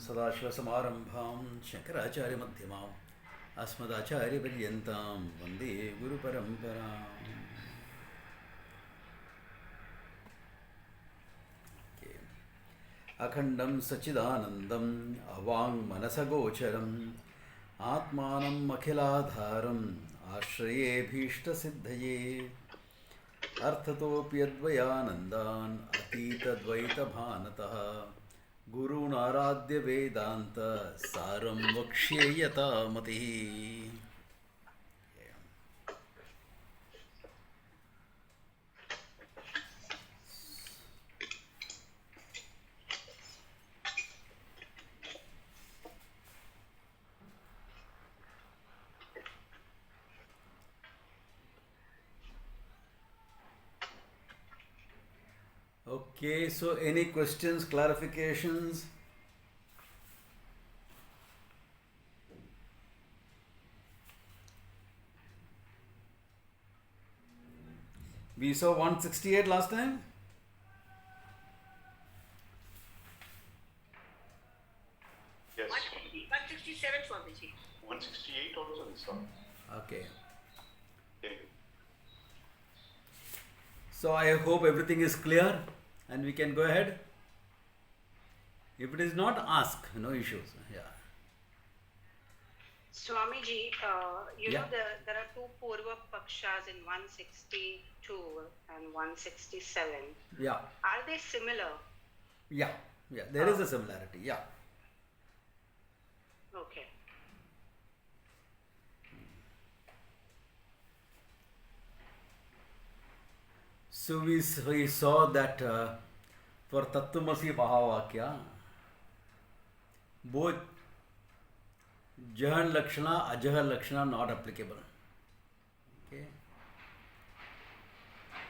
सदाशिवसमारम्भां शङ्कराचार्यमध्यमाम् अस्मदाचार्यपर्यन्तां वन्दे गुरुपरम्पराम्. अखण्डं सच्चिदानन्दम् अवाङ्मनसगोचरम् आत्मानम् अखिलाधारम् आश्रयेऽभीष्टसिद्धये अर्थतोऽप्यद्वयानन्दान् अतीतद्वैतभानतः गुरूणाराध्य वेदान्त सारं वक्ष्ये यथामतिः. Okay, so any questions, clarifications? We saw 168 last time? Yes. 167 Swamiji. 168 also we saw. Okay. Okay. So I hope everything is clear and we can go ahead. If it is not, ask, no issues. Yeah. Swamiji, you Yeah. know there are two Purva Pakshas in 162 and 167. Yeah. Are they similar? Yeah. Yeah. There is a similarity. Yeah. Okay. So we saw that for Tattvamasi Mahavakya, both Jahan Lakshana, Ajaha Lakshana not applicable. Okay.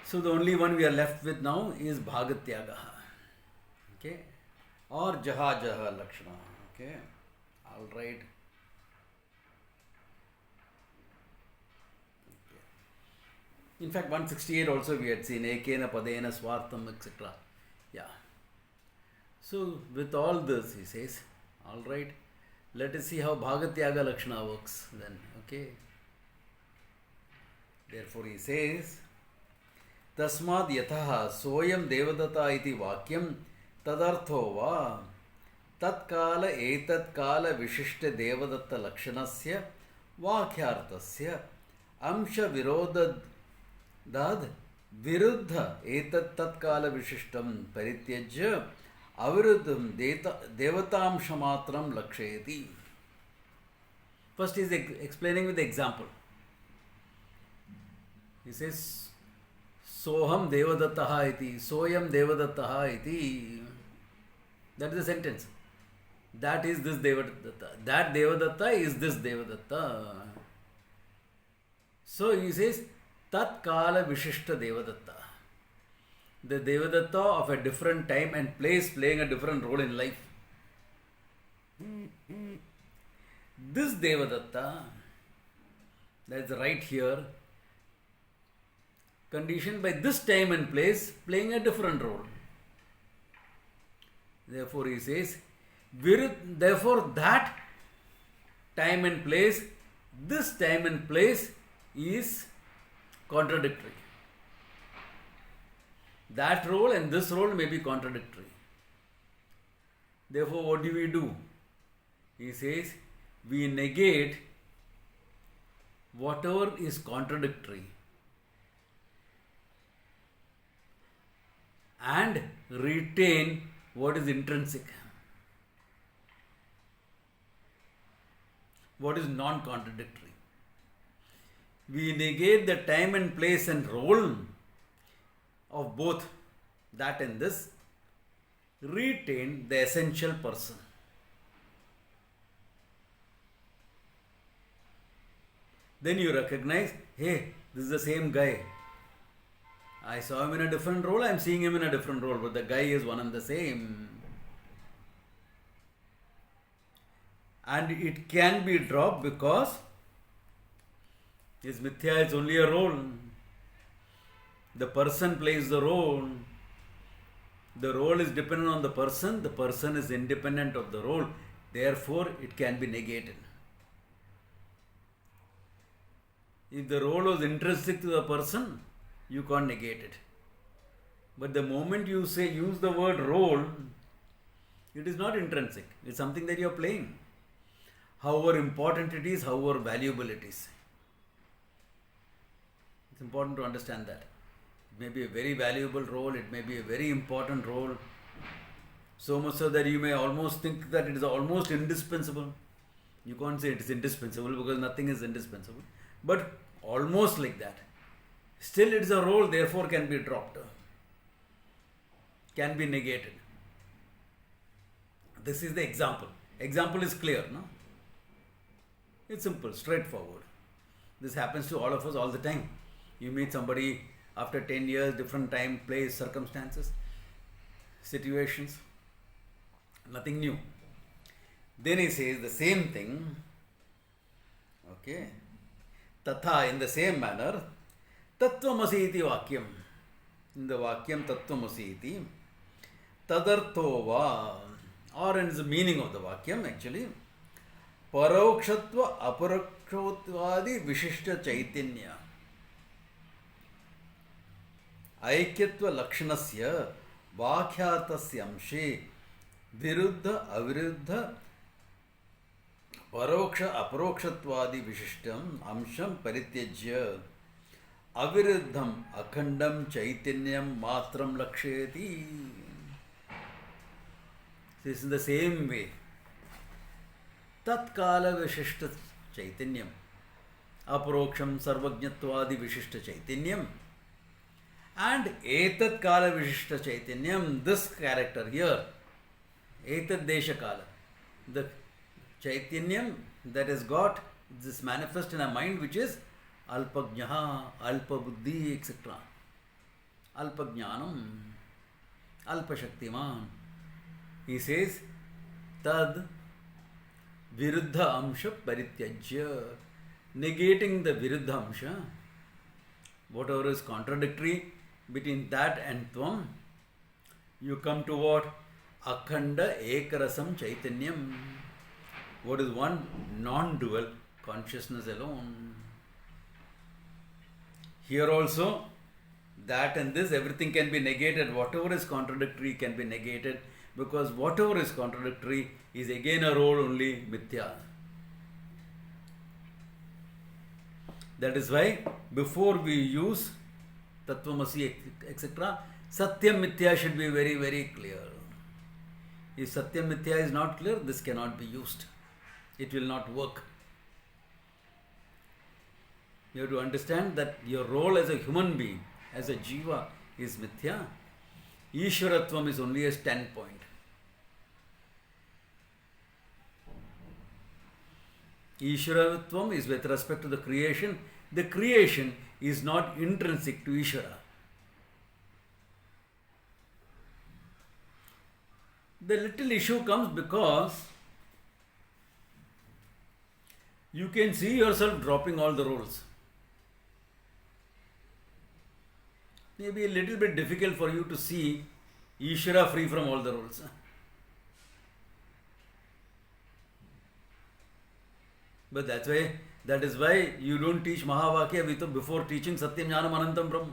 So the only one we are left with now is Bhagatyaga. Okay. Or Jaha Jaha Lakshana. Okay. All right. In fact, 168 also we had seen Ekena Padena Swartam, etc. Yeah. So with all this, he says, all right, let us see how Bhagatyaga Lakshana works then. Okay. Therefore he says, Tasmad yataha soyam devadatta iti vakyam tadartho va tatkala etatkala vishishta devadatta lakshanasya vakyartasya amsha virodad Dad viruddha etat tatkala vishishtam parityajya aviruddham devatamshamatram lakshayati. First he is explaining with the example. He says, Soham devadattaha iti, soyam devadattaha iti. That is the sentence. That is this devadatta. That devadatta is this devadatta. So he says, Tatkala Vishishta Devadatta. The Devadatta of a different time and place playing a different role in life. This Devadatta, that's right here, conditioned by this time and place playing a different role. Therefore he says, therefore that time and place, this time and place is contradictory. That role and this role may be contradictory. Therefore, what do? He says, we negate whatever is contradictory and retain what is intrinsic, what is non-contradictory. We negate the time and place and role of both that and this, retain the essential person. Then you recognize, hey, this is the same guy. I saw him in a different role, I am seeing him in a different role, but the guy is one and the same. And it can be dropped because his mithya is only a role. The person plays the role. The role is dependent on the person is independent of the role. Therefore, it can be negated. If the role was intrinsic to the person, you can't negate it. But the moment you say use the word role, it is not intrinsic. It's something that you are playing. However important it is, however valuable it is. It's important to understand that. It may be a very valuable role, it may be a very important role. So much so that you may almost think that it is almost indispensable. You can't say it is indispensable because nothing is indispensable. But almost like that. Still it is a role, therefore can be dropped. Can be negated. This is the example. Example is clear, no? It's simple, straightforward. This happens to all of us all the time. You meet somebody after 10 years, different time, place, circumstances, situations. Nothing new. Then he says the same thing. Okay. Tatha, in the same manner, Tattvamasi iti vakyam. In the vakyam Tattvamasi iti, Tadartho va, or in the meaning of the vakyam actually, Parokshatva Aparokshotvadi Vishishta Chaitanya. Aikyatva Lakshanasya Vakhyartasya Amshe Viruddha Aviruddha Paroksha Aparokshatvadi Vishishtam Amsham Parityajya Aviruddham Akhandam Chaitanyam Matram Lakshayati. This is in the same way. Tatkala Vishishta Chaitanyam Aparoksham Sarvajnatvadi Vishishta Chaitanyam and Etat Kala Vishishta Chaitanyam, this character here, Etat Desha Kala, the Chaitanyam that has got this manifest in a mind which is Alpajnaha, Alpabuddhi, etc. Alpajnanam, Alpashaktiman. He says, Tad Viruddha Amsha Parityajya, negating the Viruddha Amsha, whatever is contradictory between that and Tvam, you come to what? Akhanda Ekarasam Chaitanyam. What is one? Non-dual consciousness alone. Here also, that and this, everything can be negated. Whatever is contradictory can be negated, because whatever is contradictory is again a role only mithya. That is why before we use Tattvamasi etc., Satyam Mithya should be very, very clear. If Satyam Mithya is not clear, this cannot be used. It will not work. You have to understand that your role as a human being, as a jiva, is mithya. Ishwaratvam is only a standpoint. Ishwaratvam is with respect to the creation. The creation is not intrinsic to Ishvara. The little issue comes because you can see yourself dropping all the roles. Maybe a little bit difficult for you to see Ishvara free from all the roles. But that is why you don't teach Mahavakya before teaching Satyam Jnanam Anantam Brahma.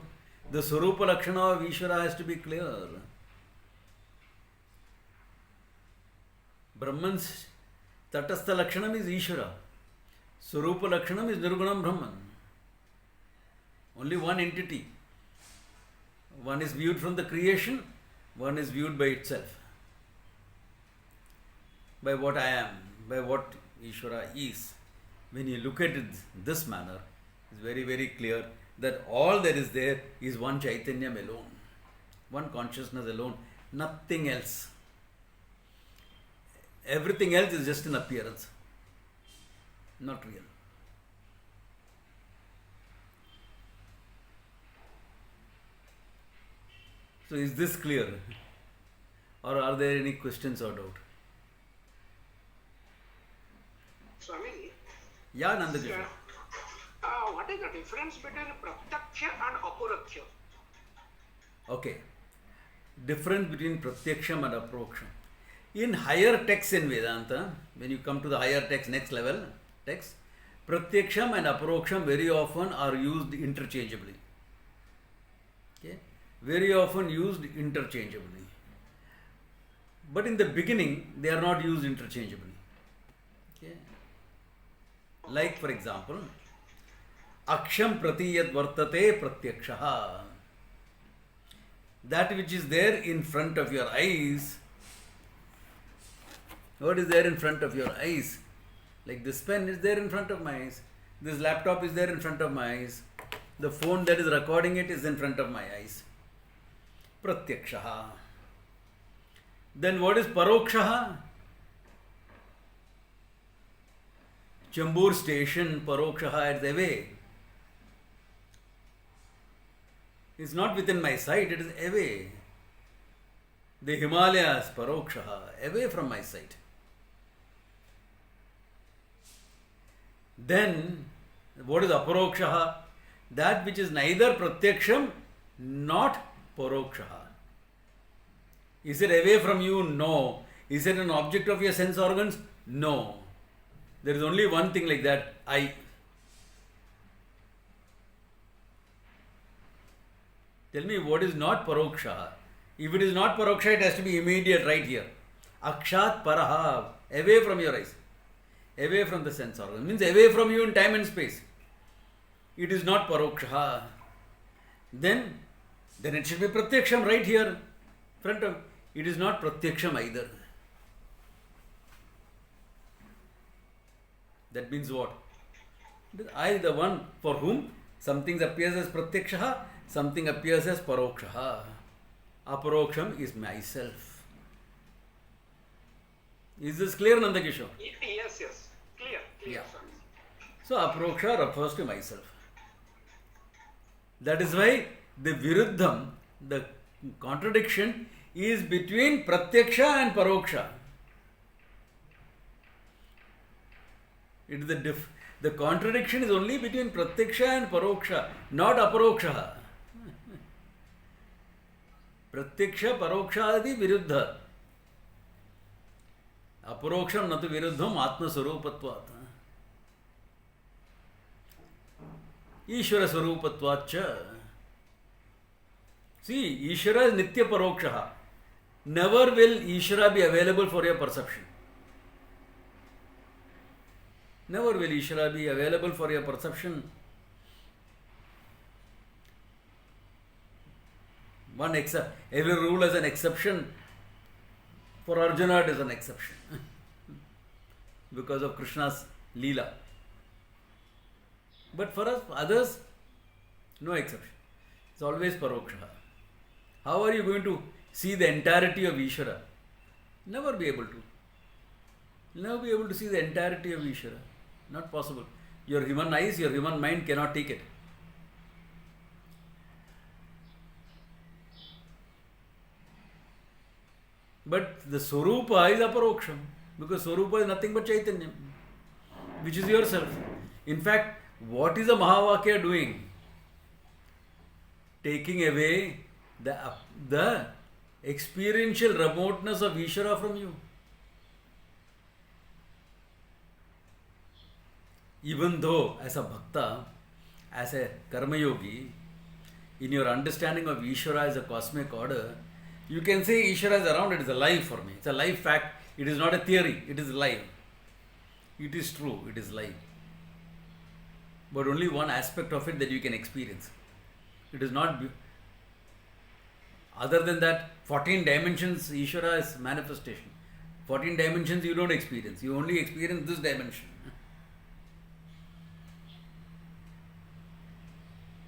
The Swarupa Lakshana of Ishvara has to be clear. Brahman's Tatastha Lakshanam is Ishvara. Swarupa Lakshanam is Nirgunam Brahman. Only one entity. One is viewed from the creation, one is viewed by itself. By what I am, by what Ishvara is. When you look at it this manner, it's very, very clear that all that is there is one Chaitanyam alone, one consciousness alone, nothing else. Everything else is just an appearance, not real. So is this clear? Or are there any questions or doubt? Swami, Yeah, Nandakishore. what is the difference between pratyaksha and apuraksha? Okay. Difference between pratyaksham and apraksham. In higher texts in Vedanta, when you come to the higher text, next level text, Pratyaksham and Aparoksham very often are used interchangeably. Okay? Very often used interchangeably. But in the beginning, they are not used interchangeably. Okay? Like for example, Aksham pratiyat vartate pratyakshaha. That which is there in front of your eyes. What is there in front of your eyes? Like this pen is there in front of my eyes. This laptop is there in front of my eyes. The phone that is recording it is in front of my eyes. Pratyakshaha. Then what is parokshaha? Chambur station, parokshaha is away. It's not within my sight, it is away. The Himalayas, parokshaha, away from my sight. Then, what is aparokshaha? That which is neither pratyaksham, not parokshaha. Is it away from you? No. Is it an object of your sense organs? No. There is only one thing like that, I. Tell me what is not paroksha. If it is not paroksha, it has to be immediate right here. Akshat paraha, away from your eyes, away from the sense organ. Means away from you in time and space. It is not paroksha. Then it should be pratyaksham right here, front of. It is not pratyaksham either. That means what? I, the one for whom something appears as pratyaksha, something appears as paroksha. Aparoksham is myself. Is this clear, Nandakishore? Yes, yes. Clear, Yeah. sir. So aparoksha refers to myself. That is why the viruddham, the contradiction, is between pratyaksha and paroksha. It is the contradiction is only between pratyaksha and paroksha, not aparoksha. Pratyaksha paroksha adi viruddha. Aparoksham natu viruddham atma swarupatvat. Ishvara swarupatvacha. See, Ishvara is nitya paroksha. Never will Ishvara be available for your perception. Never will Ishvara be available for your perception. Every rule has an exception. For Arjuna it is an exception. Because of Krishna's Leela. But for us, others, no exception. It's always paroksha. How are you going to see the entirety of Ishvara? Never be able to. Never be able to see the entirety of Ishvara. Not possible. Your human eyes, your human mind cannot take it. But the Swarupa is aparoksham. Because Swarupa is nothing but Chaitanya, which is yourself. In fact, what is a Mahavakya doing? Taking away the experiential remoteness of Ishvara from you. Even though, as a bhakta, as a karma yogi, in your understanding of Ishvara as a cosmic order, you can say Ishvara is around, it is alive for me. It's a live fact. It is not a theory, it is live. It is true, it is live. But only one aspect of it that you can experience. It is not. Other than that, 14 dimensions, Ishvara is manifestation. 14 dimensions you don't experience. You only experience this dimension.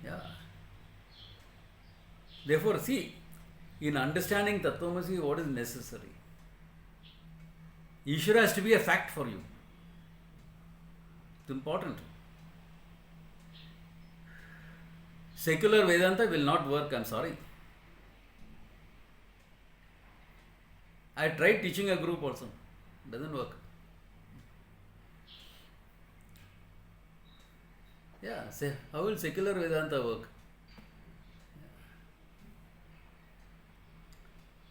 Yeah. Therefore, see, in understanding Tattvamasi, what is necessary? Ishvara has to be a fact for you. It's important. Secular Vedanta will not work, I'm sorry. I tried teaching a group also. Doesn't work. Yeah, say, how will secular Vedanta work?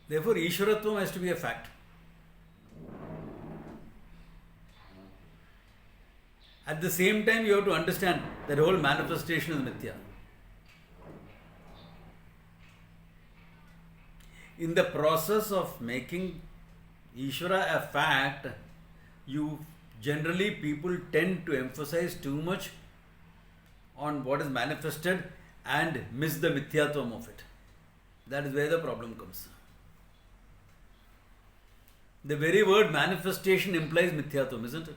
Therefore, Ishvaratvam has to be a fact. At the same time, you have to understand that whole manifestation is mithya. In the process of making Ishvara a fact, people tend to emphasize too much on what is manifested and miss the mithyatvam of it. That is where the problem comes. The very word manifestation implies mithyatvam, isn't it?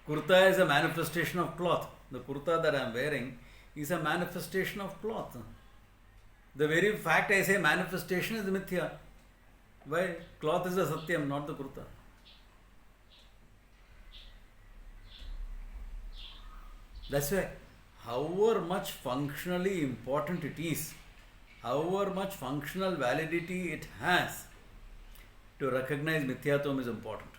Kurta is a manifestation of cloth. The kurta that I am wearing is a manifestation of cloth. The very fact I say manifestation is mithya. Why? Cloth is a satyam, not the kurta. That's why, however much functionally important it is, however much functional validity it has, to recognize mithyatvam is important.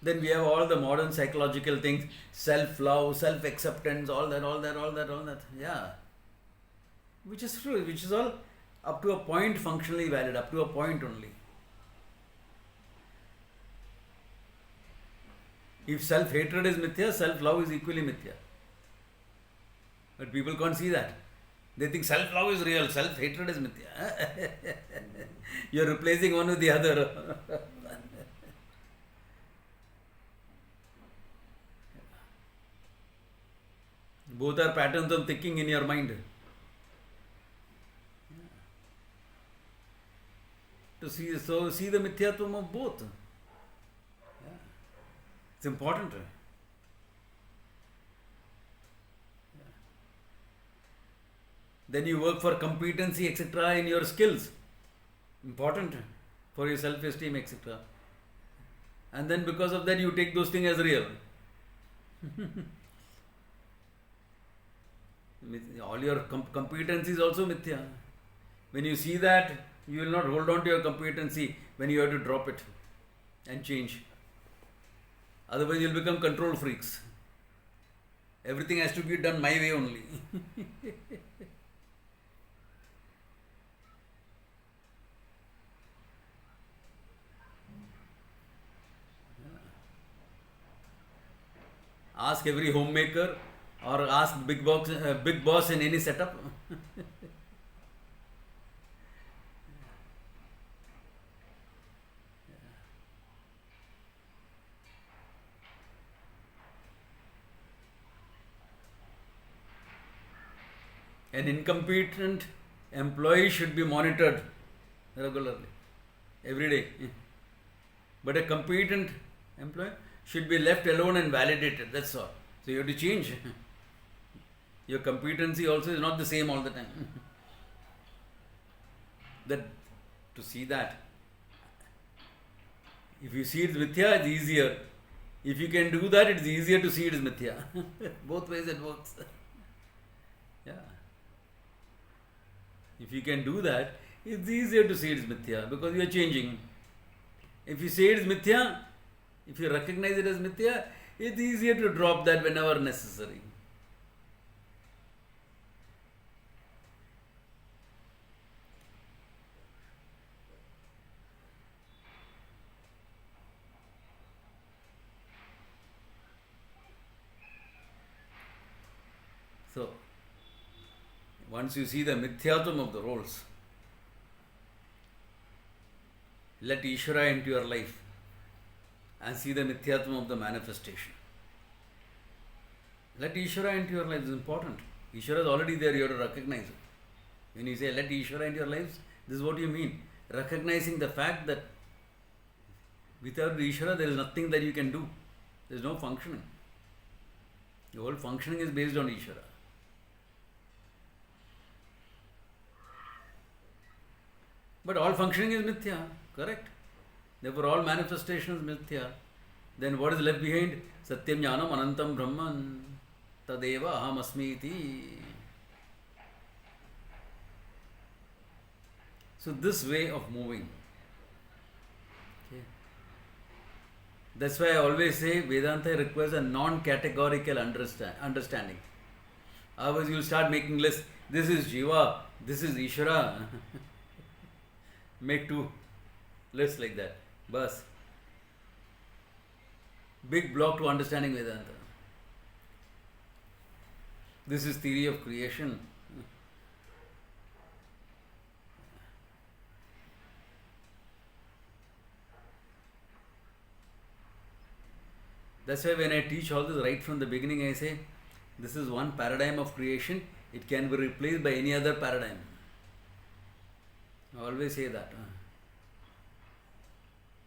Then we have all the modern psychological things, self-love, self-acceptance, all that. Yeah. Which is true, which is all up to a point functionally valid, up to a point only. If self-hatred is mithya, self-love is equally mithya. But people can't see that. They think self-love is real, self-hatred is mithya. You're replacing one with the other. Both are patterns of thinking in your mind. To see the mithyatvam of both. It's important. Then you work for competency, etc. in your skills. Important for your self-esteem, etc. And then because of that you take those things as real. All your competency is also mithya. When you see that, you will not hold on to your competency when you have to drop it and change. Otherwise you will become control freaks. Everything has to be done my way only. Ask every homemaker or ask big boss in any setup. An incompetent employee should be monitored regularly, every day. But a competent employee should be left alone and validated, that's all. So you have to change. Your competency also is not the same all the time. That to see that. If you see it as mithya, it's easier. If you can do that, it's easier to see it as mithya. Both ways it works. Yeah. If you can do that, it's easier to see it as mithya because you are changing. If you say it as mithya, if you recognize it as mithya, it's easier to drop that whenever necessary. So, once you see the mithyatvam of the roles, let Ishvara into your life and see the mithyatvam of the manifestation. Let Ishvara into your life is important. Ishvara is already there, you have to recognize it. When you say let Ishvara into your lives, this is what you mean. Recognizing the fact that without Ishvara there is nothing that you can do. There is no functioning. The whole functioning is based on Ishvara. But all functioning is mithya, correct? Therefore all manifestation is mithya. Then what is left behind? Satyam jnanam anantam brahman tadeva aham asmi iti. So this way of moving. Okay. That's why I always say Vedanta requires a non-categorical understanding. Otherwise you will start making lists. This is Jiva, this is Ishvara. make two lists like that. Bus. Big block to understanding Vedanta. This is theory of creation. That's why when I teach all this right from the beginning, I say this is one paradigm of creation. It can be replaced by any other paradigm. I always say that.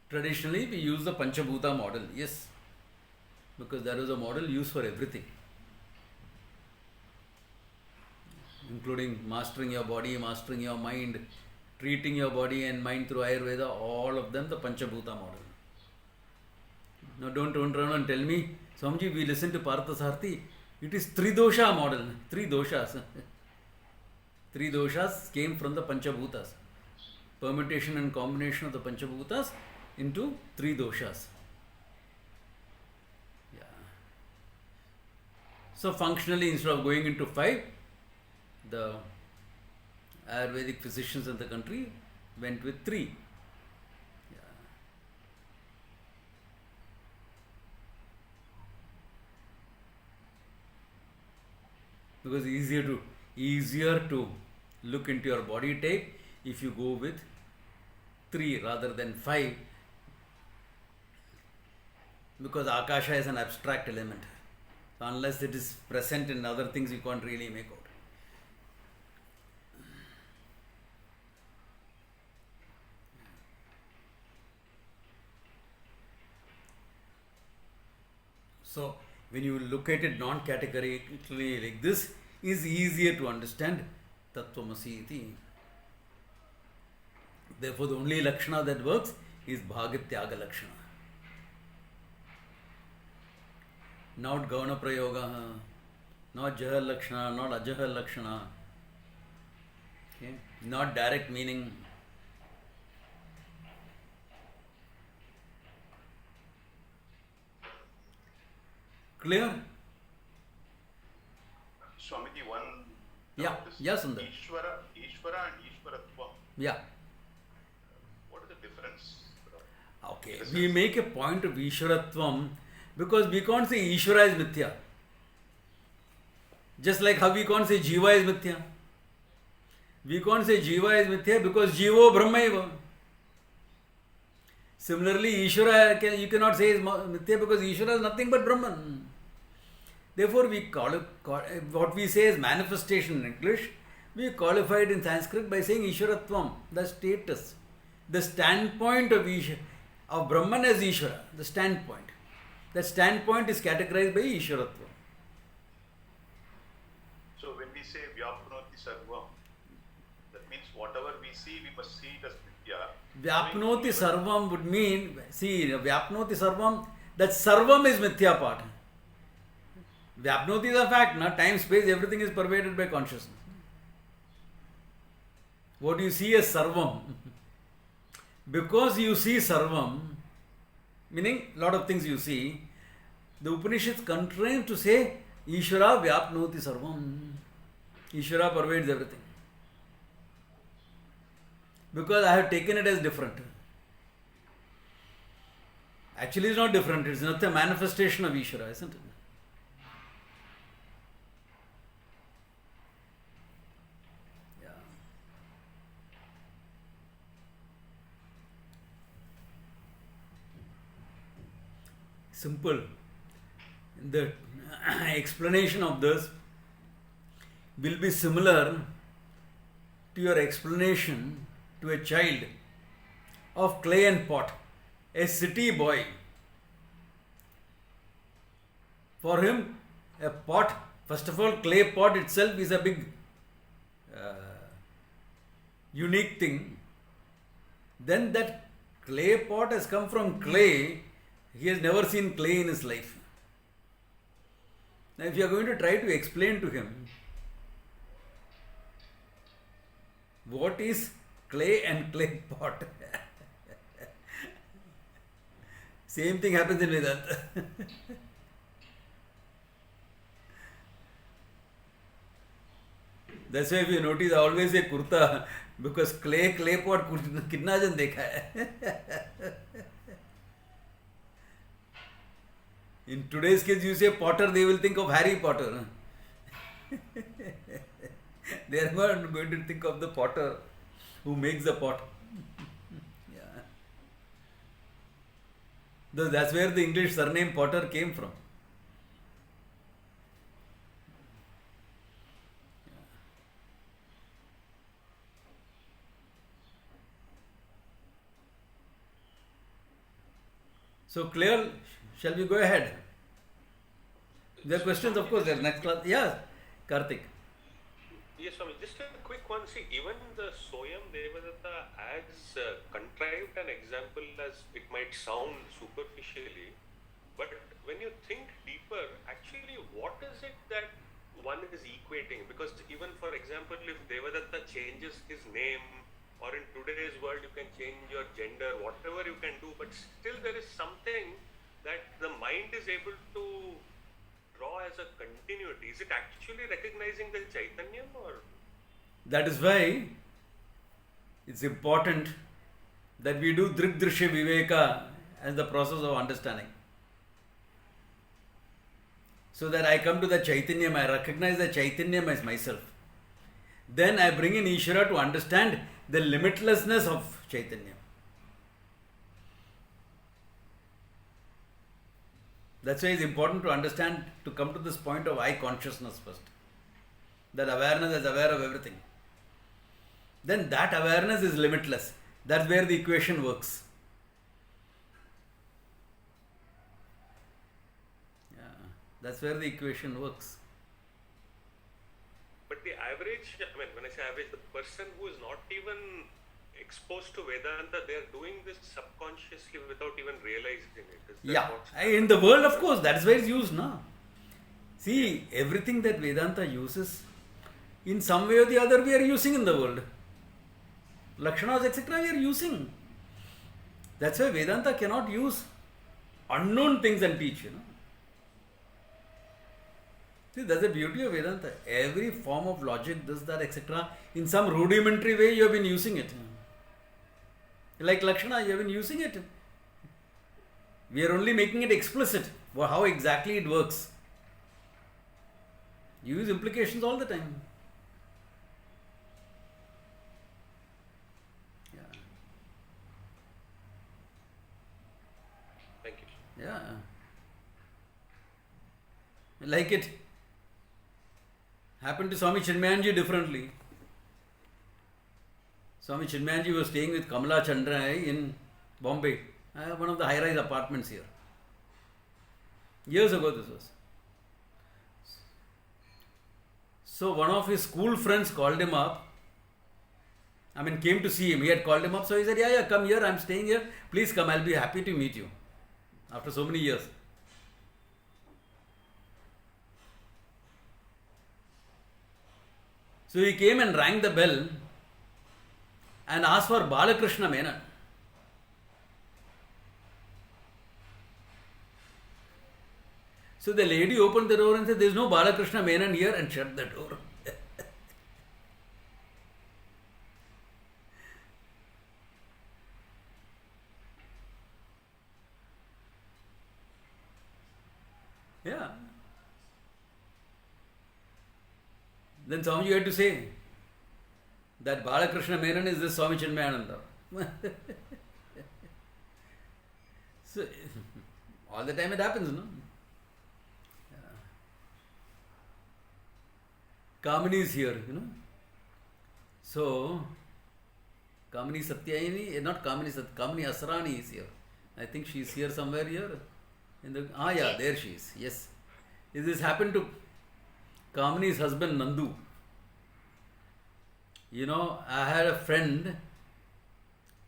Traditionally, we use the Panchabhuta model, yes, because that was a model used for everything, including mastering your body, mastering your mind, treating your body and mind through Ayurveda, all of them the Panchabhuta model. Now don't run and tell me, Swamiji, we listen to Parthasarthi, it is Tridosha model, three doshas. Three doshas came from the Panchabhutas. Permutation and combination of the Panchabhutas into three doshas. Yeah. So functionally, instead of going into 5, the Ayurvedic physicians in the country went with 3. Yeah. Because easier to look into your body type if you go with 3 rather than 5, because Akasha is an abstract element. So unless it is present in other things, you can't really make out. So when you look at it non-categorically like this, is easier to understand Tattvamasi iti. Therefore, the only Lakshana that works is Bhagatyaga Lakshana. Not Gauna Prayoga, not Jahar Lakshana, not Ajahar Lakshana. Okay? Not direct meaning. Clear? Swamiji, one. Yeah, yes, Sundar. Ishvara and Ishvaratva. Yeah. What is the difference? Okay, we make a point of Ishwaratvam because we can't say Ishvara is Mithya. Just like how we can't say Jiva is Mithya. We can't say Jiva is Mithya because Jivo Brahmaiva. Similarly, Ishvara you cannot say is Mithya because Ishvara is nothing but Brahman. Therefore, we what we say is manifestation in English, we qualify it in Sanskrit by saying Ishwaratvam, the status, the standpoint of Brahman as Ishvara, the standpoint. That standpoint is categorized by Ishwaratvam. So when we say Vyapnoti Sarvam, that means whatever we see, we must see it as Mithya. Vyapnoti Sarvam would mean, see, Vyapnoti Sarvam, that Sarvam is Mithya part. Vyapnoti is a fact, na? Time, space, everything is pervaded by consciousness. What you see as Sarvam, because you see Sarvam, meaning lot of things you see, the Upanishads constrain to say Ishvara Vyapnoti Sarvam. Ishvara pervades everything. Because I have taken it as different. Actually, it's not different, it's not a manifestation of Ishvara, isn't it? Simple. The explanation of this will be similar to your explanation to a child of clay and pot, a city boy. For him, a pot, first of all, clay pot itself is a big unique thing. Then that clay pot has come from clay. He has never seen clay in his life. Now, if you are going to try to explain to him what is clay and clay pot, same thing happens in Vedanta. That's why if you notice, I always say kurta, because clay pot kitna jan dekha hai. In today's case, you say potter, they will think of Harry Potter. They are not going to think of the potter who makes the pot. Yeah. That's where the English surname Potter came from. So clear? Shall we go ahead? There are questions, of course. There next class. Yeah, Karthik. Yes, Swami. Just a quick one. See, even the Soyam Devadatta adds contrived an example as it might sound superficially, but when you think deeper, actually, what is it that one is equating? Because even, for example, if Devadatta changes his name, or in today's world you can change your gender, whatever you can do, but still there is something that the mind is able to draw as a continuity. Is it actually recognizing the Chaitanyam, or? That is why it's important that we do Drik Drishya Viveka as the process of understanding. So that I come to the Chaitanyam, I recognize the Chaitanyam as myself. Then I bring in Ishvara to understand the limitlessness of Chaitanya. That's why it's important to understand, to come to this point of I consciousness first. That awareness is aware of everything. Then that awareness is limitless. That's where the equation works. Yeah, that's where the equation works. But the average, I mean, when I say average, the person who is not even exposed to Vedanta, they are doing this subconsciously without even realizing it. Is that Yeah, what's- in the world, of course, that's where it's used now. See, everything that Vedanta uses, in some way or the other, we are using in the world. Lakshanas, etc., we are using. That's why Vedanta cannot use unknown things and teach, See, that's the beauty of Vedanta. Every form of logic, this, that, etc., in some rudimentary way, you have been using it. Like Lakshana, you have been using it. We are only making it explicit, how exactly it works. You use implications all the time. Yeah. Thank you. Yeah. Like it happened to Swami Chinmayanji differently. Swami Chinmayanji was staying with Kamala Chandra in Bombay, one of the high-rise apartments here. Years ago this was. So one of his school friends called him up. Came to see him. He had called him up. So he said, yeah, come here. I'm staying here. Please come. I'll be happy to meet you. After so many years. So he came and rang the bell and asked for Balakrishna Menon. So the lady opened the door and said, there is no Balakrishna Menon here, and shut the door. Yeah. Then Swamiji had to say that Balakrishna Menon is this Swami Chinmayananda. So, all the time it happens, no? Yeah. Kamini is here, So, Kamini Satyayini, not Kamini Kamini Asrani is here. I think she is here somewhere here. There she is. Yes. This happened to Kamini's husband Nandu. I had a friend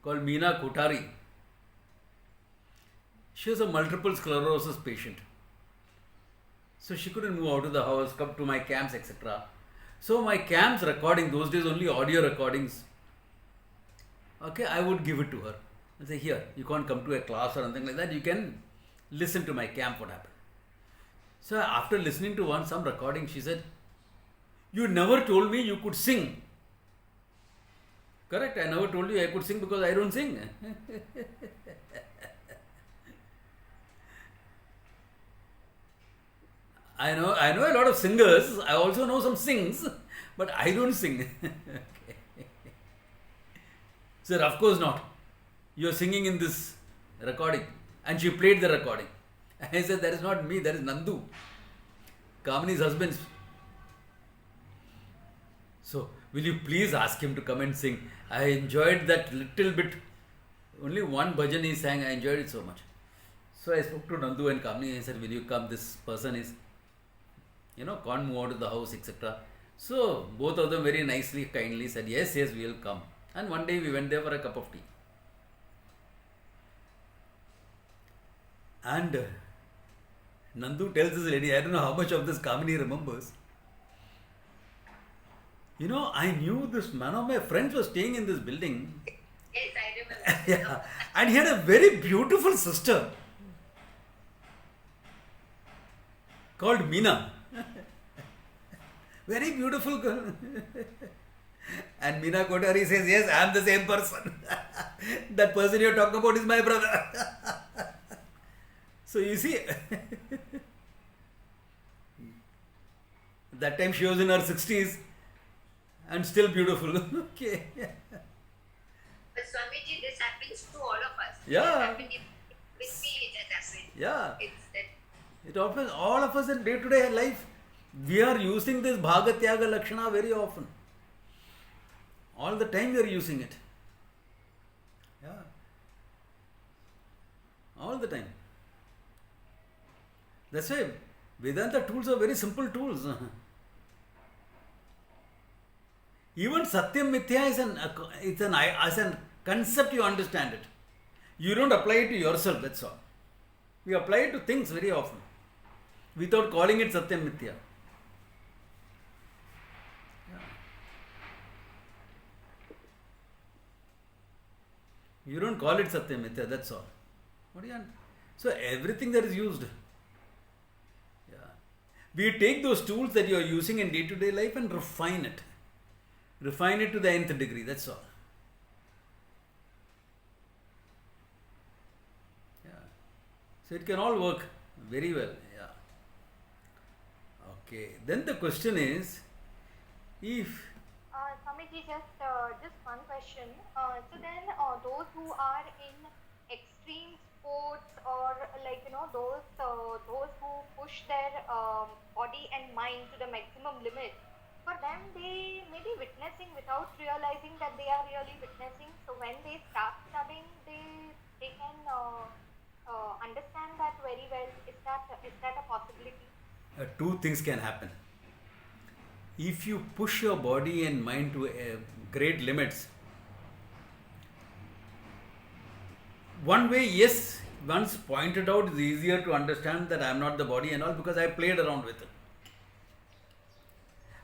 called Meena Kotari. She was a multiple sclerosis patient. So she couldn't move out of the house, come to my camps, etc. So my camps recording, those days only audio recordings. Okay, I would give it to her. I say, here, you can't come to a class or something like that. You can listen to my camp, what happened. So after listening to some recording, she said, You never told me you could sing. Correct? I never told you I could sing because I don't sing. I know a lot of singers. I also know some sings, but I don't sing. Okay. Sir, of course not. You are singing in this recording, and she played the recording. I said, that is not me, that is Nandu, Kamini's husband. So, will you please ask him to come and sing? I enjoyed that little bit. Only one bhajan he sang, I enjoyed it so much. So, I spoke to Nandu and Kamini and said, will you come? This person is, can't move out of the house, etc. So, both of them very nicely, kindly said, yes, we will come. And one day we went there for a cup of tea. And Nandu tells this lady, I don't know how much of this Kamini remembers. I knew this man of my friends was staying in this building. Yes, I remember. Yeah. And he had a very beautiful sister called Meena. Very beautiful girl. And Meena Kotari says, yes, I am the same person. That person you are talking about is my brother. So you see, that time she was in her 60s and still beautiful. Okay. But Swamiji, this happens to all of us. Yeah. It happened with me, it has happened. Yeah. It's that. It happens, all of us in day-to-day life, we are using this Bhagatyaga Lakshana very often. All the time we are using it. Yeah. All the time. That's why Vedanta tools are very simple tools. Even Satyam Mithya is as a concept you understand it. You don't apply it to yourself, that's all. We apply it to things very often without calling it Satyam Mithya. Yeah. You don't call it Satyam Mithya, that's all. What do you want? So everything that is used. We take those tools that you are using in day-to-day life and refine it. Refine it to the nth degree, that's all. Yeah. So it can all work very well. Yeah. Okay. Then the question is, if... Swamiji, just one question. So then those who are in extreme sports or those who push their body and mind to the maximum limit, for them they may be witnessing without realizing that they are really witnessing. So when they start studying, they can understand that very well. Is that a possibility? Two things can happen. If you push your body and mind to great limits, one way, yes, once pointed out, it's easier to understand that I am not the body and all because I played around with it.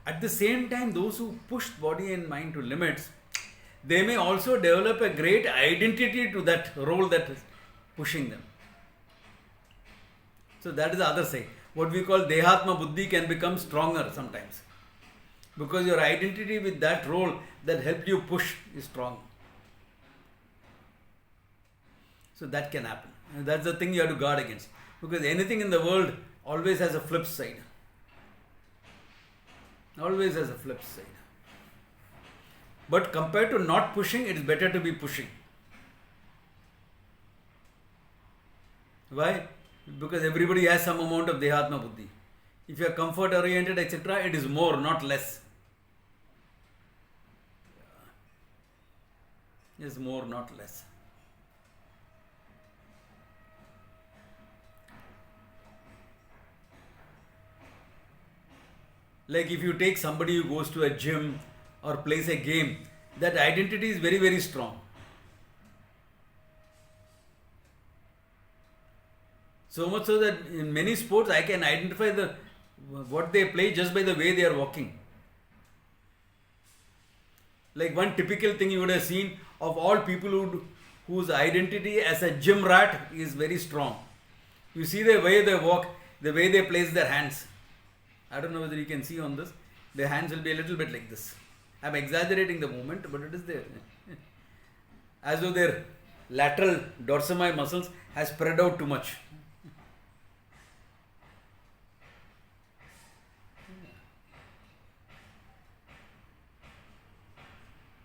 At the same time, those who push body and mind to limits, they may also develop a great identity to that role that is pushing them. So that is the other side. What we call Dehatma Buddhi can become stronger sometimes. Because your identity with that role that helped you push is strong. So that can happen. And that's the thing you have to guard against. Because anything in the world always has a flip side. Always has a flip side. But compared to not pushing, it is better to be pushing. Why? Because everybody has some amount of Dehatma Buddhi. If you are comfort oriented, etc., it is more, not less. It is more, not less. Like if you take somebody who goes to a gym or plays a game, that identity is very, very strong. So much so that in many sports I can identify what they play just by the way they are walking. Like one typical thing you would have seen of all people whose identity as a gym rat is very strong. You see the way they walk, the way they place their hands. I don't know whether you can see on this. The hands will be a little bit like this. I'm exaggerating the movement, but it is there. As though their lateral dorsami muscles has spread out too much.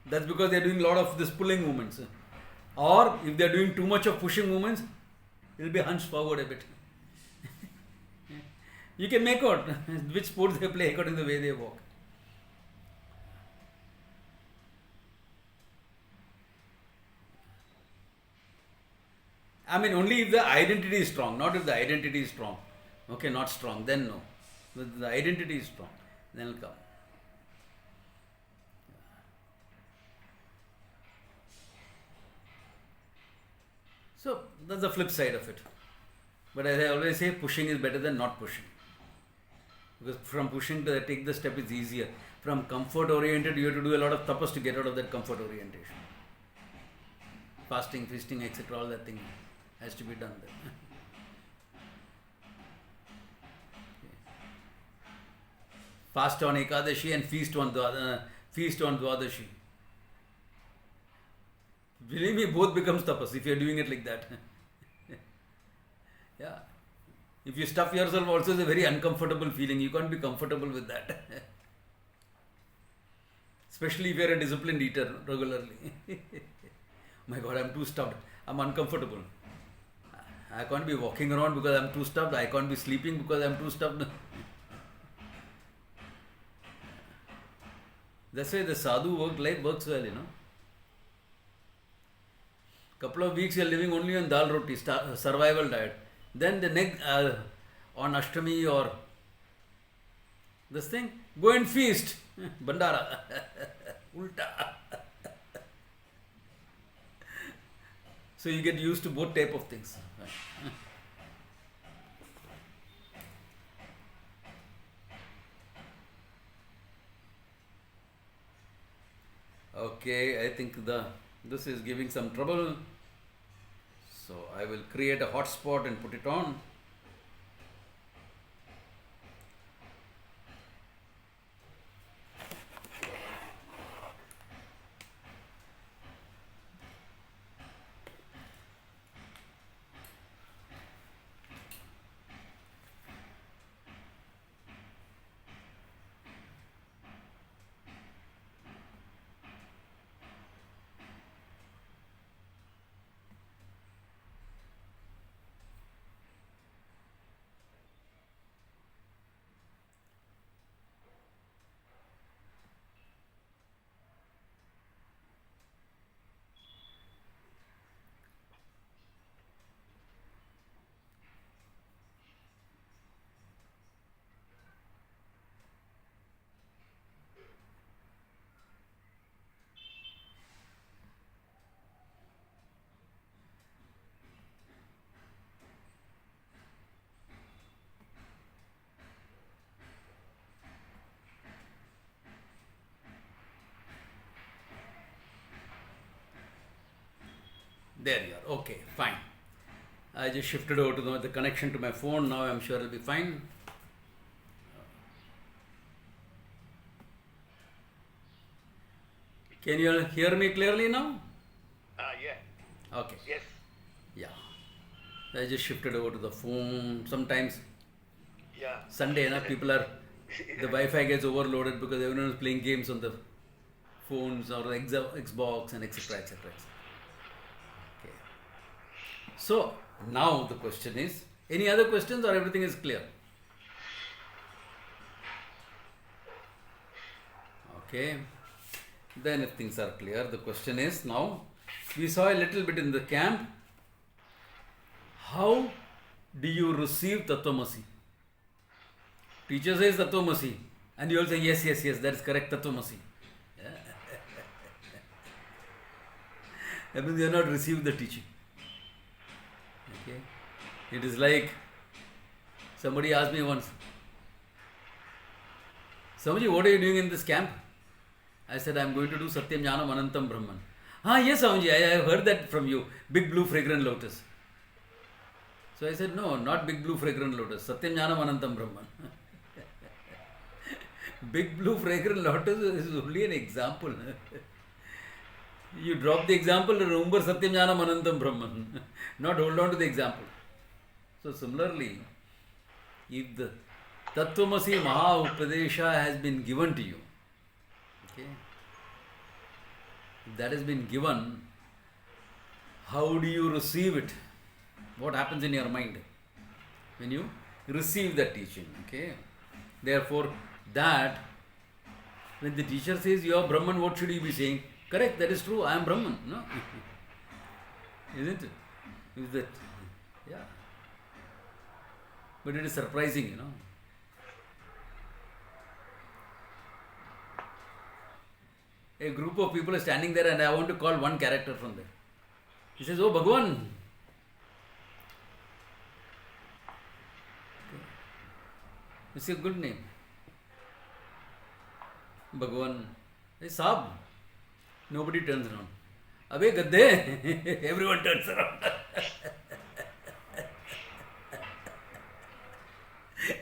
That's because they are doing a lot of this pulling movements. Or if they are doing too much of pushing movements, it will be hunched forward a bit. You can make out which sports they play according to the way they walk. I mean, only if the identity is strong, not if the identity is strong. Okay, not strong, then no. If the identity is strong, then it will come. So, that's the flip side of it. But as I always say, pushing is better than not pushing. Because from pushing to take the step is easier. From comfort oriented, you have to do a lot of tapas to get out of that comfort orientation. Fasting, feasting, etc., all that thing has to be done there. Fast on Ekadashi and feast on Dwadashi. Believe me, both becomes tapas if you are doing it like that. Yeah. If you stuff yourself also is a very uncomfortable feeling. You can't be comfortable with that. Especially if you are a disciplined eater regularly. My God, I'm too stuffed. I'm uncomfortable. I can't be walking around because I'm too stuffed. I can't be sleeping because I'm too stuffed. That's why the sadhu life works well, you know. Couple of weeks you are living only on dal roti, survival diet. Then the next, on Ashtami or this thing, go and feast. Bandara. Ulta. So you get used to both type of things. Okay, I think this is giving some trouble. So I will create a hotspot and put it on. There you are. Okay, fine. I just shifted over to the connection to my phone. Now I'm sure it'll be fine. Can you hear me clearly now? Yeah. Okay. Yes. Yeah. I just shifted over to the phone. Sometimes Yeah. Sunday, people are, the Wi-Fi gets overloaded because everyone is playing games on the phones or the Xbox and etc. etc. Okay. So now the question is, any other questions or everything is clear? Okay. Then if things are clear, the question is now, we saw a little bit in the camp, how do you receive Tattvamasi? Teacher says Tattvamasi and you all say yes, that is correct, Tattvamasi. That means you have not received the teaching. Okay. It is like, somebody asked me once, Swamiji, what are you doing in this camp? I said, I am going to do Satyam Jnanam Anantam Brahman. Yes Swamiji, I have heard that from you. Big blue fragrant lotus. So I said, no, not big blue fragrant lotus. Satyam Jnanam Anantam Brahman. Big blue fragrant lotus is only an example. You drop the example, remember Satyam Jnanam Anantam Brahman. Not hold on to the example. So similarly, if the Tattvamasi Maha Upadesha has been given to you, okay, if that has been given, how do you receive it? What happens in your mind when you receive that teaching? Okay. Therefore, that when the teacher says you are Brahman, what should you be saying? Correct, that is true, I am Brahman. No? Isn't it? Is that? Yeah. But it is surprising, A group of people are standing there and I want to call one character from there. He says, oh Bhagwan. It's a good name. Bhagwan. Hey Saab. Nobody turns around. Abhe Gadde. Everyone turns around.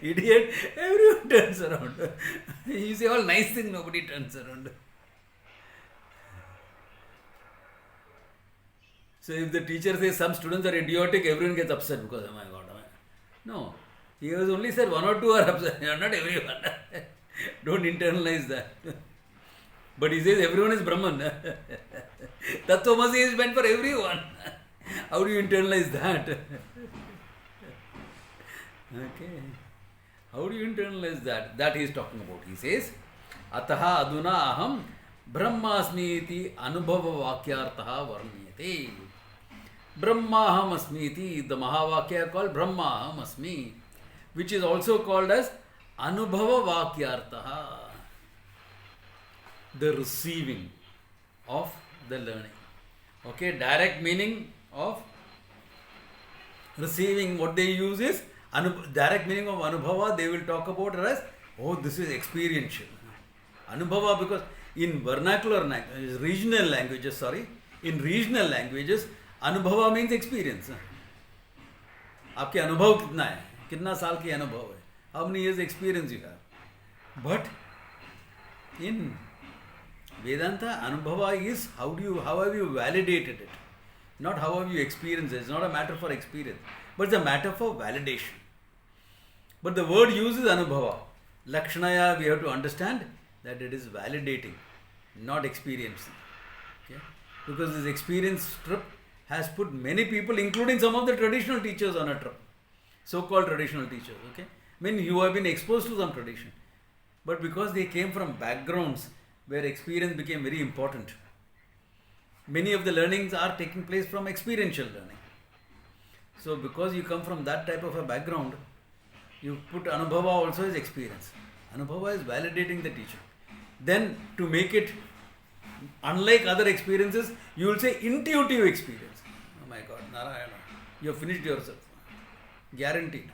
Idiot. Everyone turns around. You say all nice things, nobody turns around. So if the teacher says some students are idiotic, everyone gets upset because, oh my God. No. He has only said one or two are upset, not everyone. Don't internalize that. But he says everyone is Brahman. Tattvamasi is meant for everyone. How do you internalize that? Okay. How do you internalize that? That he is talking about. He says, Ataha aduna aham brahmasmi iti anubhava vakyartaha varniyate. Brahmaham asmi iti, the Mahavakya called Brahmaham asmi, which is also called as Anubhava Vakyartaha, the receiving of the learning. Okay, direct meaning of receiving, what they use is, direct meaning of Anubhava, they will talk about it as, oh, this is experiential. Anubhava, because in vernacular language, regional languages, Anubhava means experience. आपके अनुभव कितना है, कितना साल की अनुभव है, how many years experience you have. But in Vedanta, Anubhava is how have you validated it, not how have you experienced it. It's not a matter for experience, but it's a matter for validation. But the word used is Anubhava. Lakshanaya, we have to understand that it is validating, not experiencing. Okay? Because this experience trip has put many people, including some of the traditional teachers, on a trip. So-called traditional teachers, okay? I mean, you have been exposed to some tradition. But because they came from backgrounds where experience became very important, many of the learnings are taking place from experiential learning. So because you come from that type of a background, you put Anubhava also as experience. Anubhava is validating the teaching. Then to make it unlike other experiences, you will say intuitive experience. Oh my God, Narayana, you have finished yourself. Guaranteed.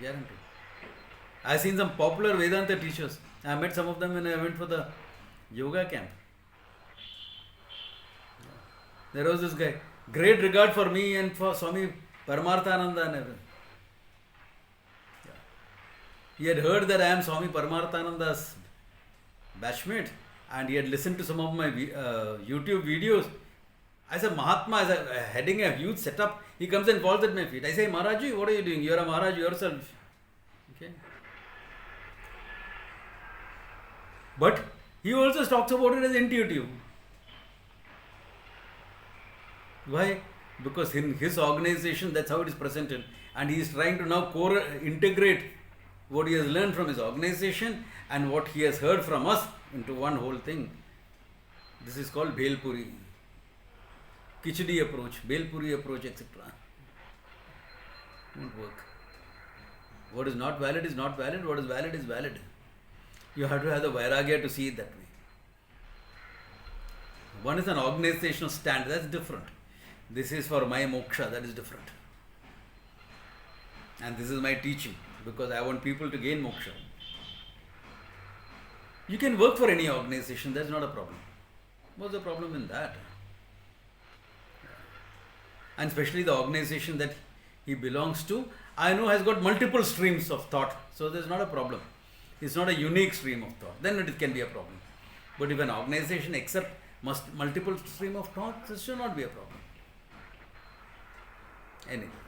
Guaranteed. I have seen some popular Vedanta teachers. I met some of them when I went for the yoga camp. There was this guy, great regard for me and for Swami Brahmavidamanda and everything. He had heard that I am Swami Brahmavidamanda's batchmate, and he had listened to some of my YouTube videos. I said, Mahatma is heading a huge setup. He comes and falls at my feet. I say, Maharaji, what are you doing? You are a Maharaj yourself. Okay. But he also talks about it as intuitive. Why? Because in his organization, that's how it is presented. And he is trying to now integrate what he has learned from his organization and what he has heard from us into one whole thing. This is called Bhelpuri. Kichdi approach, Bhelpuri approach, etc. Won't work. What is not valid is not valid, what is valid is valid. You have to have the vairagya to see it that way. One is an organizational stand, that's different. This is for my moksha, that is different. And this is my teaching, because I want people to gain moksha. You can work for any organization, that's not a problem. What's the problem in that? And especially the organization that he belongs to, I know has got multiple streams of thought, so there's not a problem. It's not a unique stream of thought. Then it can be a problem. But if an organization accepts multiple stream of thought, this should not be a problem. Anyway,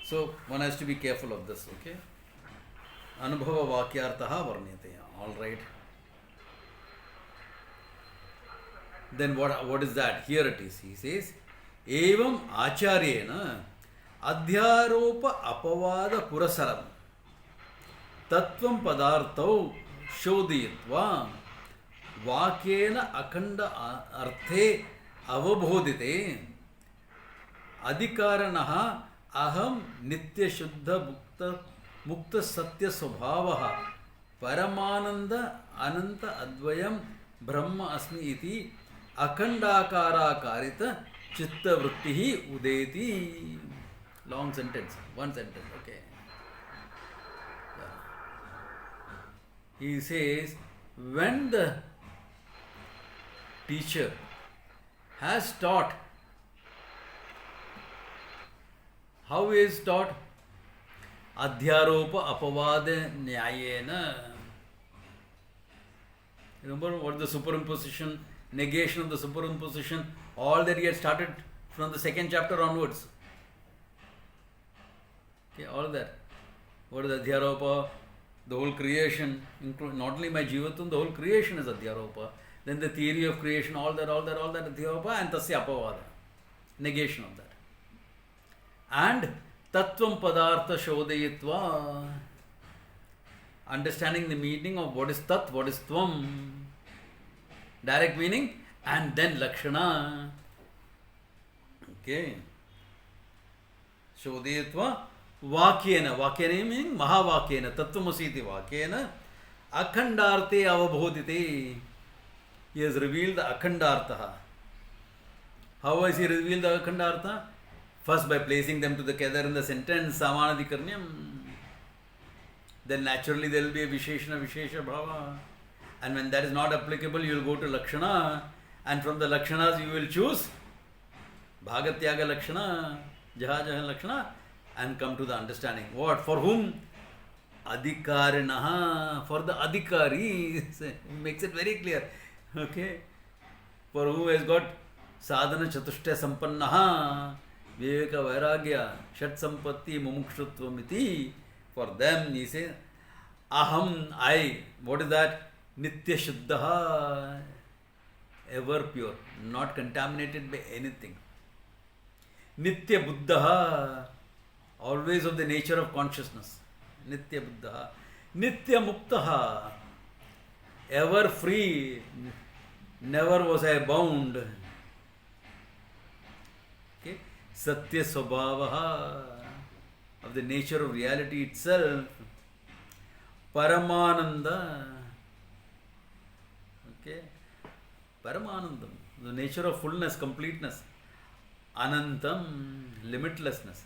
so one has to be careful of this, okay? Anubhava vakyartaha varnyate. All right. Then what is that? Here it is. He says, evam acharyena adhyaropa apavada purasaram tattvam padartau shodhiyatva vakyena akhanda arthe avabodhite अधिकारणः अहम नित्य शुद्ध मुक्त सत्य स्वभावः परमानंद अनंत अद्वयम ब्रह्म अस्मि इति अखंडाकाराकारित चित्तवृत्तिः उदेति. Long sentence, one sentence, okay. He says, when the teacher has taught, how is taught? Adhyaropa apavada nyayena. Remember what the superimposition, negation of the superimposition, all that he had started from the second chapter onwards. Okay, all that. What is Adhyaropa? The whole creation, not only my Jivatvam, the whole creation is Adhyaropa. Then the theory of creation, all that Adhyaropa, and Tasya Apavada. Negation of that. And Tattvam Padartha Shodhayitva. Understanding the meaning of what is Tat, what is Tvam. Direct meaning, and then Lakshana. Okay. Shodhayitva. Vakyena. Vakyena meaning Mahavakyena. Tattvamasi Vakyena. Akhandarte avabhodite. He has revealed the Akhandartha. How has he revealed the Akhandartha? First by placing them together in the sentence Samanadikarnyam. Then naturally there will be a Visheshana Vishesha Bhava. And when that is not applicable, you will go to Lakshana. And from the Lakshanas you will choose Bhagatyaga Lakshana, Jaha Lakshana, and come to the understanding. What? For whom? Adhikarinaha. For the Adhikari. Makes it very clear. Okay. For who has got Sadhana Chatushta Sampannaha, Viveka Vairagya, Shat Sampatti Mumukshutvam. For them, he says, Aham, I. What is that? Nitya Shuddha. Ever pure. Not contaminated by anything. Nitya Buddha. Always of the nature of consciousness. Nitya Buddha. Nitya Muktaha. Ever free. Never was I bound. Okay. Satya Swabhavaha. Of the nature of reality itself. Paramananda. Okay. Paramanandam. The nature of fullness, completeness. Anantam. Limitlessness.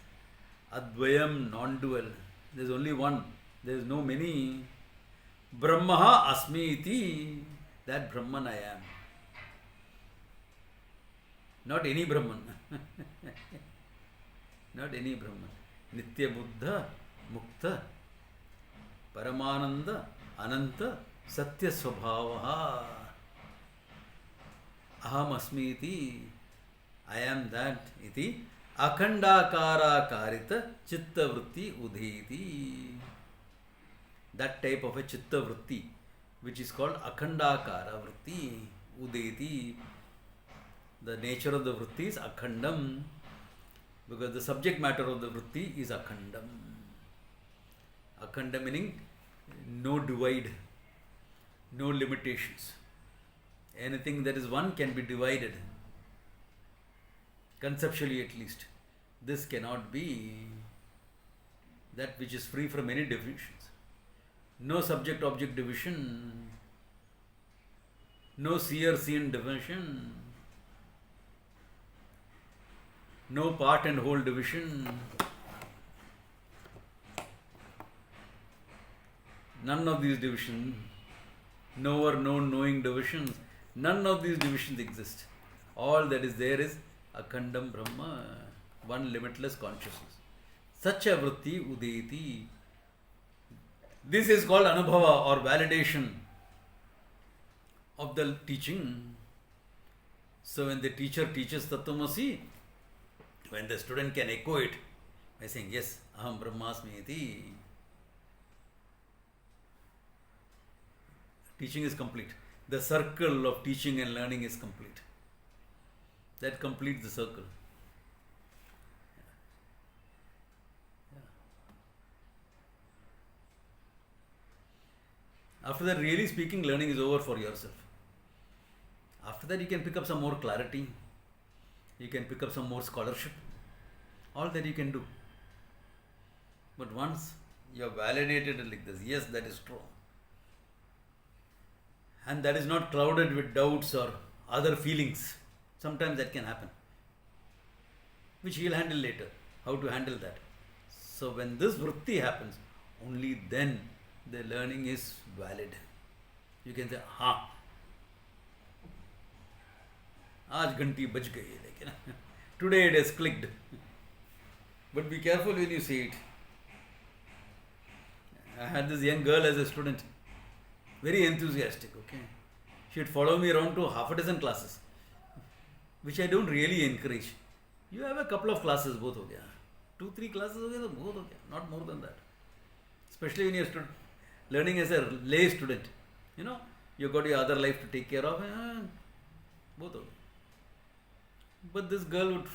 Advayam, non-dual. There is only one. There is no many. Brahmaha asmi iti. That Brahman I am. Not any Brahman. Not any Brahman. Nitya Buddha, Mukta, Paramananda, Ananta, Satya Swabhavaha. Aham asmi iti. I am that iti. Akhandakara karita chitta vritti udhiti. That type of a chitta vritti, which is called akhandakara vritti udhiti. The nature of the vritti is akhandam, because the subject matter of the vritti is akhandam. Akhanda meaning no divide, no limitations. Anything that is one can be divided. Conceptually at least. This cannot be that which is free from any divisions. No subject-object division. No seer-seen division. No part and whole division. None of these divisions. Knower, known, knowing divisions. None of these divisions exist. All that is there is Akhandam Brahma, one limitless consciousness. Such a vritti udeti. This is called anubhava or validation of the teaching. So when the teacher teaches Tattvamasi, when the student can echo it by saying, yes, aham brahmasmi iti, teaching is complete. The circle of teaching and learning is complete. That completes the circle. After that, really speaking, learning is over for yourself. After that, you can pick up some more clarity. You can pick up some more scholarship. All that you can do. But once you have validated it like this, yes, that is true. And that is not clouded with doubts or other feelings. Sometimes that can happen, which he will handle later. How to handle that. So when this vritti happens, only then the learning is valid. You can say, ha, aaj ganti baj gayi, lekin today it has clicked. But be careful when you say it. I had this young girl as a student, very enthusiastic, okay. She would follow me around to half a dozen classes, which I don't really encourage. You have a couple of classes, both ho gaya. 2-3 classes ho gaya, to both ho gaya, not more than that. Especially when you're learning as a lay student, you've got your other life to take care of, both ho gaya. But this girl would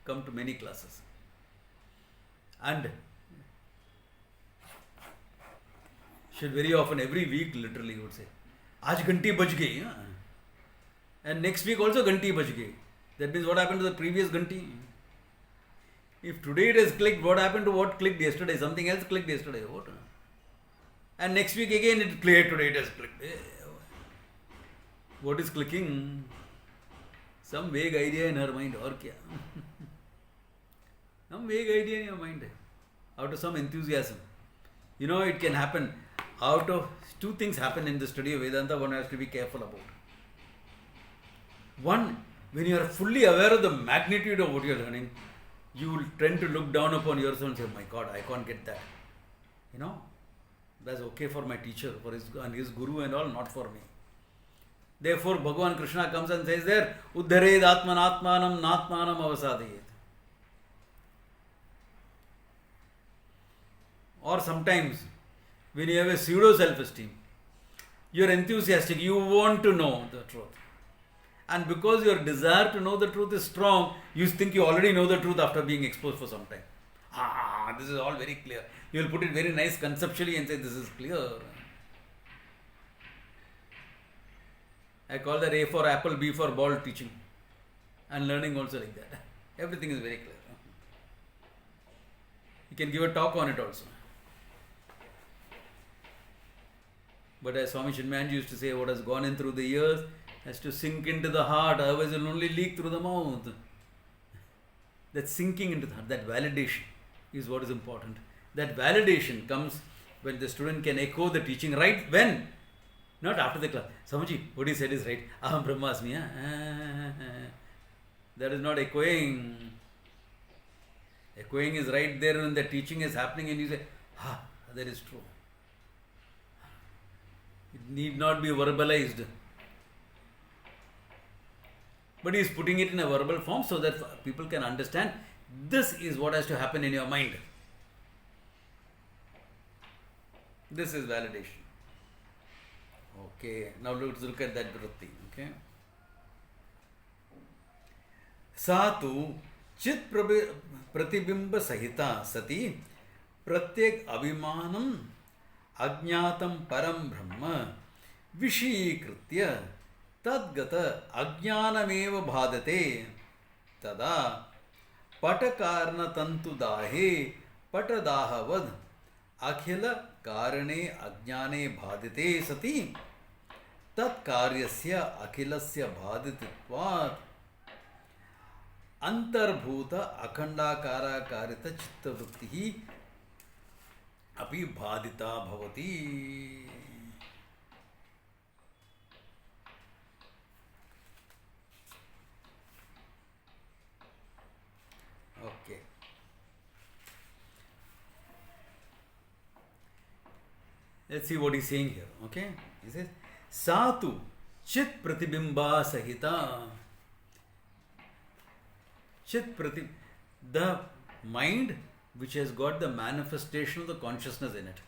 come to many classes. And she would very often, every week literally would say, aaj ganti baj gayi. And next week also ganti baj gayi. That means what happened to the previous ganti? If today it has clicked, what happened to what clicked yesterday? Something else clicked yesterday. What? And next week again it cleared, today it has clicked. What is clicking? Some vague idea in her mind, or kya? Some vague idea in your mind. Out of some enthusiasm. It can happen. Out of two things happen in the study of Vedanta, one has to be careful about. One, when you are fully aware of the magnitude of what you are learning, you will tend to look down upon yourself and say, my God, I can't get that. That's okay for my teacher, for his guru and all, not for me. Therefore, Bhagavan Krishna comes and says there, Uddhared Atman Atmanam Natmanam Avasadayet. Or sometimes, when you have a pseudo self-esteem, you are enthusiastic, you want to know the truth. And because your desire to know the truth is strong, you think you already know the truth after being exposed for some time. This is all very clear. You will put it very nice conceptually and say, this is clear. I call that A for apple, B for ball teaching. And learning also like that. Everything is very clear. You can give a talk on it also. But as Swami Chinmayanji used to say, what has gone in through the ears has to sink into the heart, otherwise it will only leak through the mouth. That sinking into the heart, that validation is what is important. That validation comes when the student can echo the teaching right when, not after the class. Swamiji, what he said is right. Aham Brahmasmi. That is not echoing. Echoing is right there when the teaching is happening and you say, that is true. It need not be verbalized. But he is putting it in a verbal form so that people can understand this is what has to happen in your mind. This is validation. Okay, now let's look at that vritti. Okay. Satu chit pratibimba sahita sati pratyek avimanam ajnatam param brahma vishikritya tadgata ajnanameva bhadate tada patakarna tantu dahe patadahavad akhila karane ajnane bhadate sati tat karyasya akhilasya bhadititvat antarbhuta akhandakara karita chitta vrittihi api bhadita bhavati. Okay. Let's see what he's saying here. Okay, he says, Satu chit pratibimba sahita. The mind which has got the manifestation of the consciousness in it.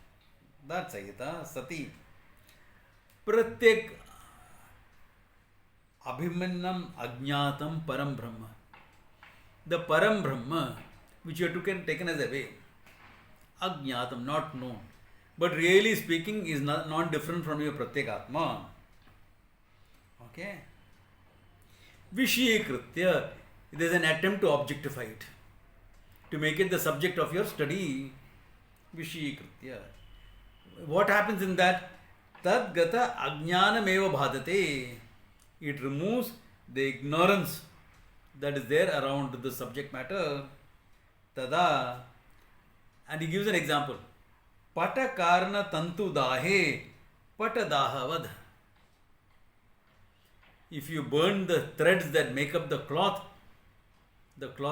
That's sahita, sati. Pratyek abhimannam ajnatam param brahma. The param brahma which you have taken as a way. Ajnatam, not known. But really speaking is not different from your pratyek atma. Okay. Vishikritya. It is an attempt to objectify it, to make it the subject of your study. Vishikritya. What happens in that? Tadgata ajnanameva bhadate. It removes the ignorance that is there around the subject matter. Tada. And he gives an example. Pata karna tantu dahe pata dahavad. If you burn the threads that make up the cloth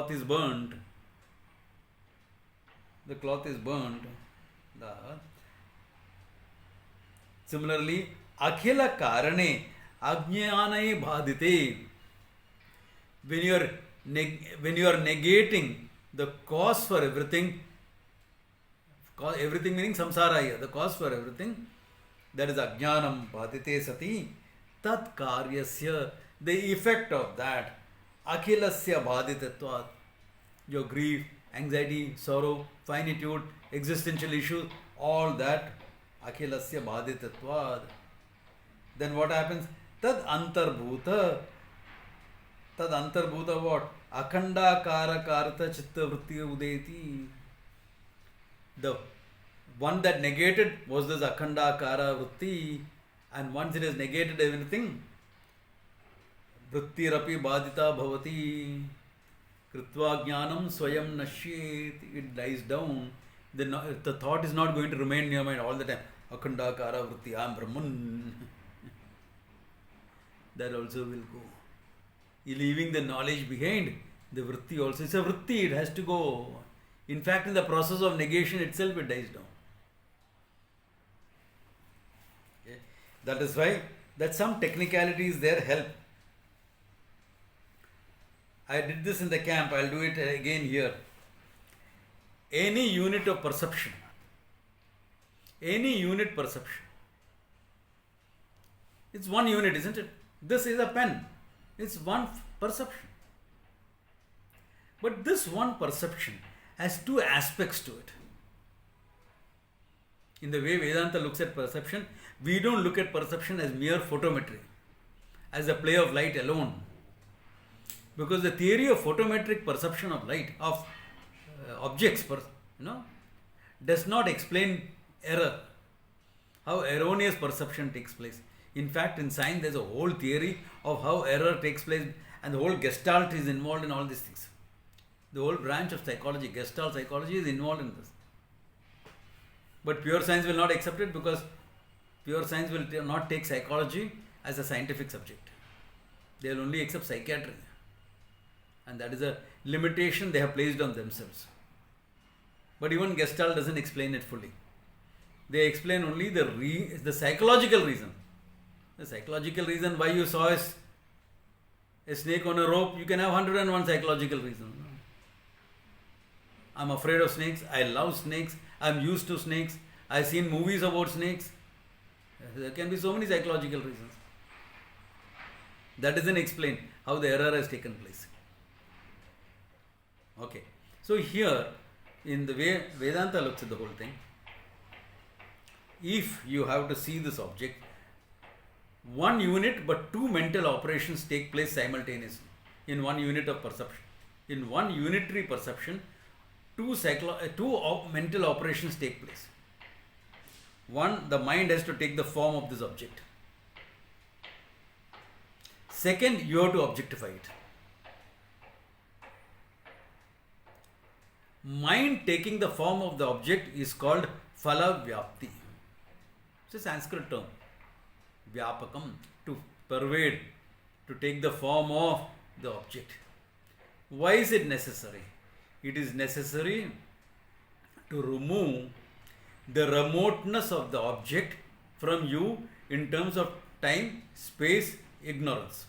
is burned. The cloth is burned. Similarly, akhila karane ajnanaye bhadite. When you are negating the cause for everything, everything meaning samsara here, the cause for everything, that is ajnanam bhadite sati, tat karyasya, the effect of that, akhilasya bhaditatvat, your grief, anxiety, sorrow, finitude, existential issues, all that, akhilasya bhaditatvat. Then what happens? Tad antarbhuta what? Akhanda kara karta chitta vritti udeti. The one that negated was this akhanda kara vritti, and once it has negated everything, vritti rapi badita bhavati, kritva jnanam swayam nashyet, it dies down. The thought is not going to remain in your mind all the time. Akhanda kara vritti, I am Brahman. That also will go. Leaving the knowledge behind, the vritti also. It's a vritti, it has to go. In fact, in the process of negation itself, it dies down. Okay. That is why that some technicalities there help. I did this in the camp, I'll do it again here. Any unit perception, it's one unit, isn't it? This is a pen. It's one perception. But this one perception has two aspects to it. In the way Vedanta looks at perception, we don't look at perception as mere photometry, as a play of light alone. Because the theory of photometric perception of light, of objects, does not explain error, how erroneous perception takes place. In fact, in science, there's a whole theory of how error takes place, and the whole Gestalt is involved in all these things. The whole branch of psychology, Gestalt psychology, is involved in this. But pure science will not accept it, because pure science will not take psychology as a scientific subject. They will only accept psychiatry. And that is a limitation they have placed on themselves. But even Gestalt doesn't explain it fully. They explain only the psychological reason. The psychological reason why you saw a snake on a rope, you can have 101 psychological reasons. I'm afraid of snakes, I love snakes, I'm used to snakes, I've seen movies about snakes. There can be so many psychological reasons. That doesn't explain how the error has taken place. Okay. So here, in the way Vedanta looks at the whole thing, if you have to see this object, one unit but two mental operations take place simultaneously in one unit of perception. In one unitary perception, two mental operations take place. One, the mind has to take the form of this object. Second, you have to objectify it. Mind taking the form of the object is called phala vyapti. It's a Sanskrit term. Vyapakam, to pervade, to take the form of the object. Why is it necessary? It is necessary to remove the remoteness of the object from you in terms of time, space, ignorance.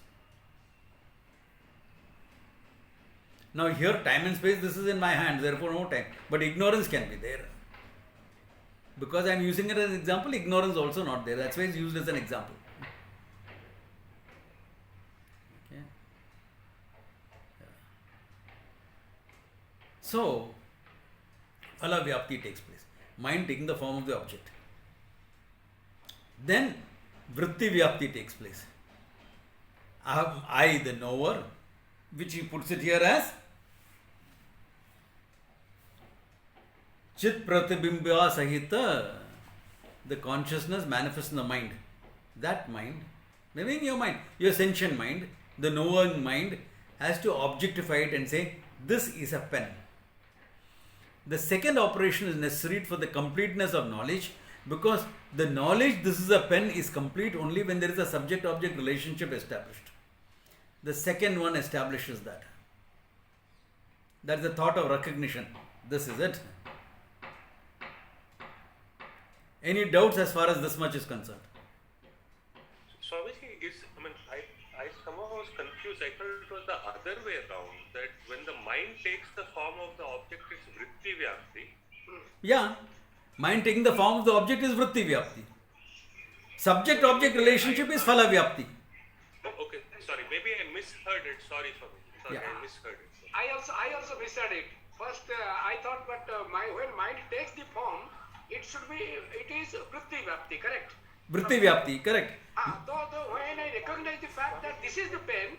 Now here time and space, this is in my hand, therefore no time. But ignorance can be there. Because I am using it as an example, ignorance also not there. That's why it's used as an example. Okay. So, phala vyapti takes place. Mind taking the form of the object. Then, vritti vyapti takes place. I, the knower, which he puts it here as Chit pratibimba sahita, the consciousness manifests in the mind. That mind, maybe in your mind, your sentient mind, the knowing mind, has to objectify it and say, this is a pen. The second operation is necessary for the completeness of knowledge, because the knowledge this is a pen is complete only when there is a subject-object relationship established. The second one establishes that. That is the thought of recognition. This is it. Any doubts as far as this much is concerned? Swamiji, I somehow was confused. I thought it was the other way around, that when the mind takes the form of the object, it's vritti vyapti. Yeah. Mind taking the form of the object is vritti vyapti. Subject-object relationship is phala vyapti. Oh, okay, sorry, maybe I misheard it. Sorry, Swamiji. Sorry, Yeah. I misheard it. I also misheard it. First, I thought, but when mind takes the form, it is vritti vyapti, correct? Vritti vyapti, correct. Though when I recognize the fact that this is the pen,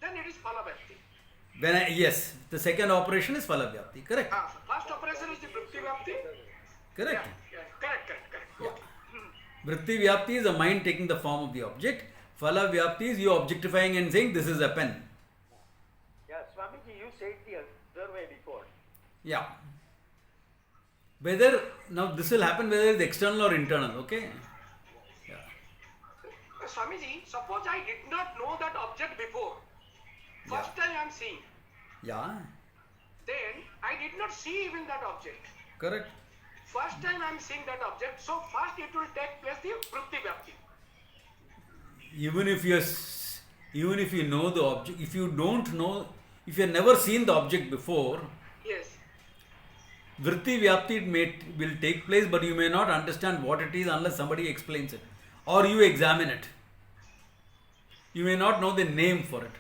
then it is phala vyapti. Yes, the second operation is phala vyapti, correct. First operation is the vritti vyapti. Correct. Yeah, correct. Yeah. Okay. Vritti vyapti is the mind taking the form of the object. Phala vyapti is you objectifying and saying this is a pen. Yeah, Swamiji, you said the other way before. Yeah. Whether, now this will happen whether it's external or internal, okay? Yeah. Swamiji, suppose I did not know that object before. First time I am seeing. Yeah, Then I did not see even that object. correct. First time I am seeing that object, so first it will take place the vritti vyapti. Even if you know the object, if you don't know, if you have never seen the object before, Yes. vritti vyapti will take place, but you may not understand what it is unless somebody explains it or you examine it. You may not know the name for it.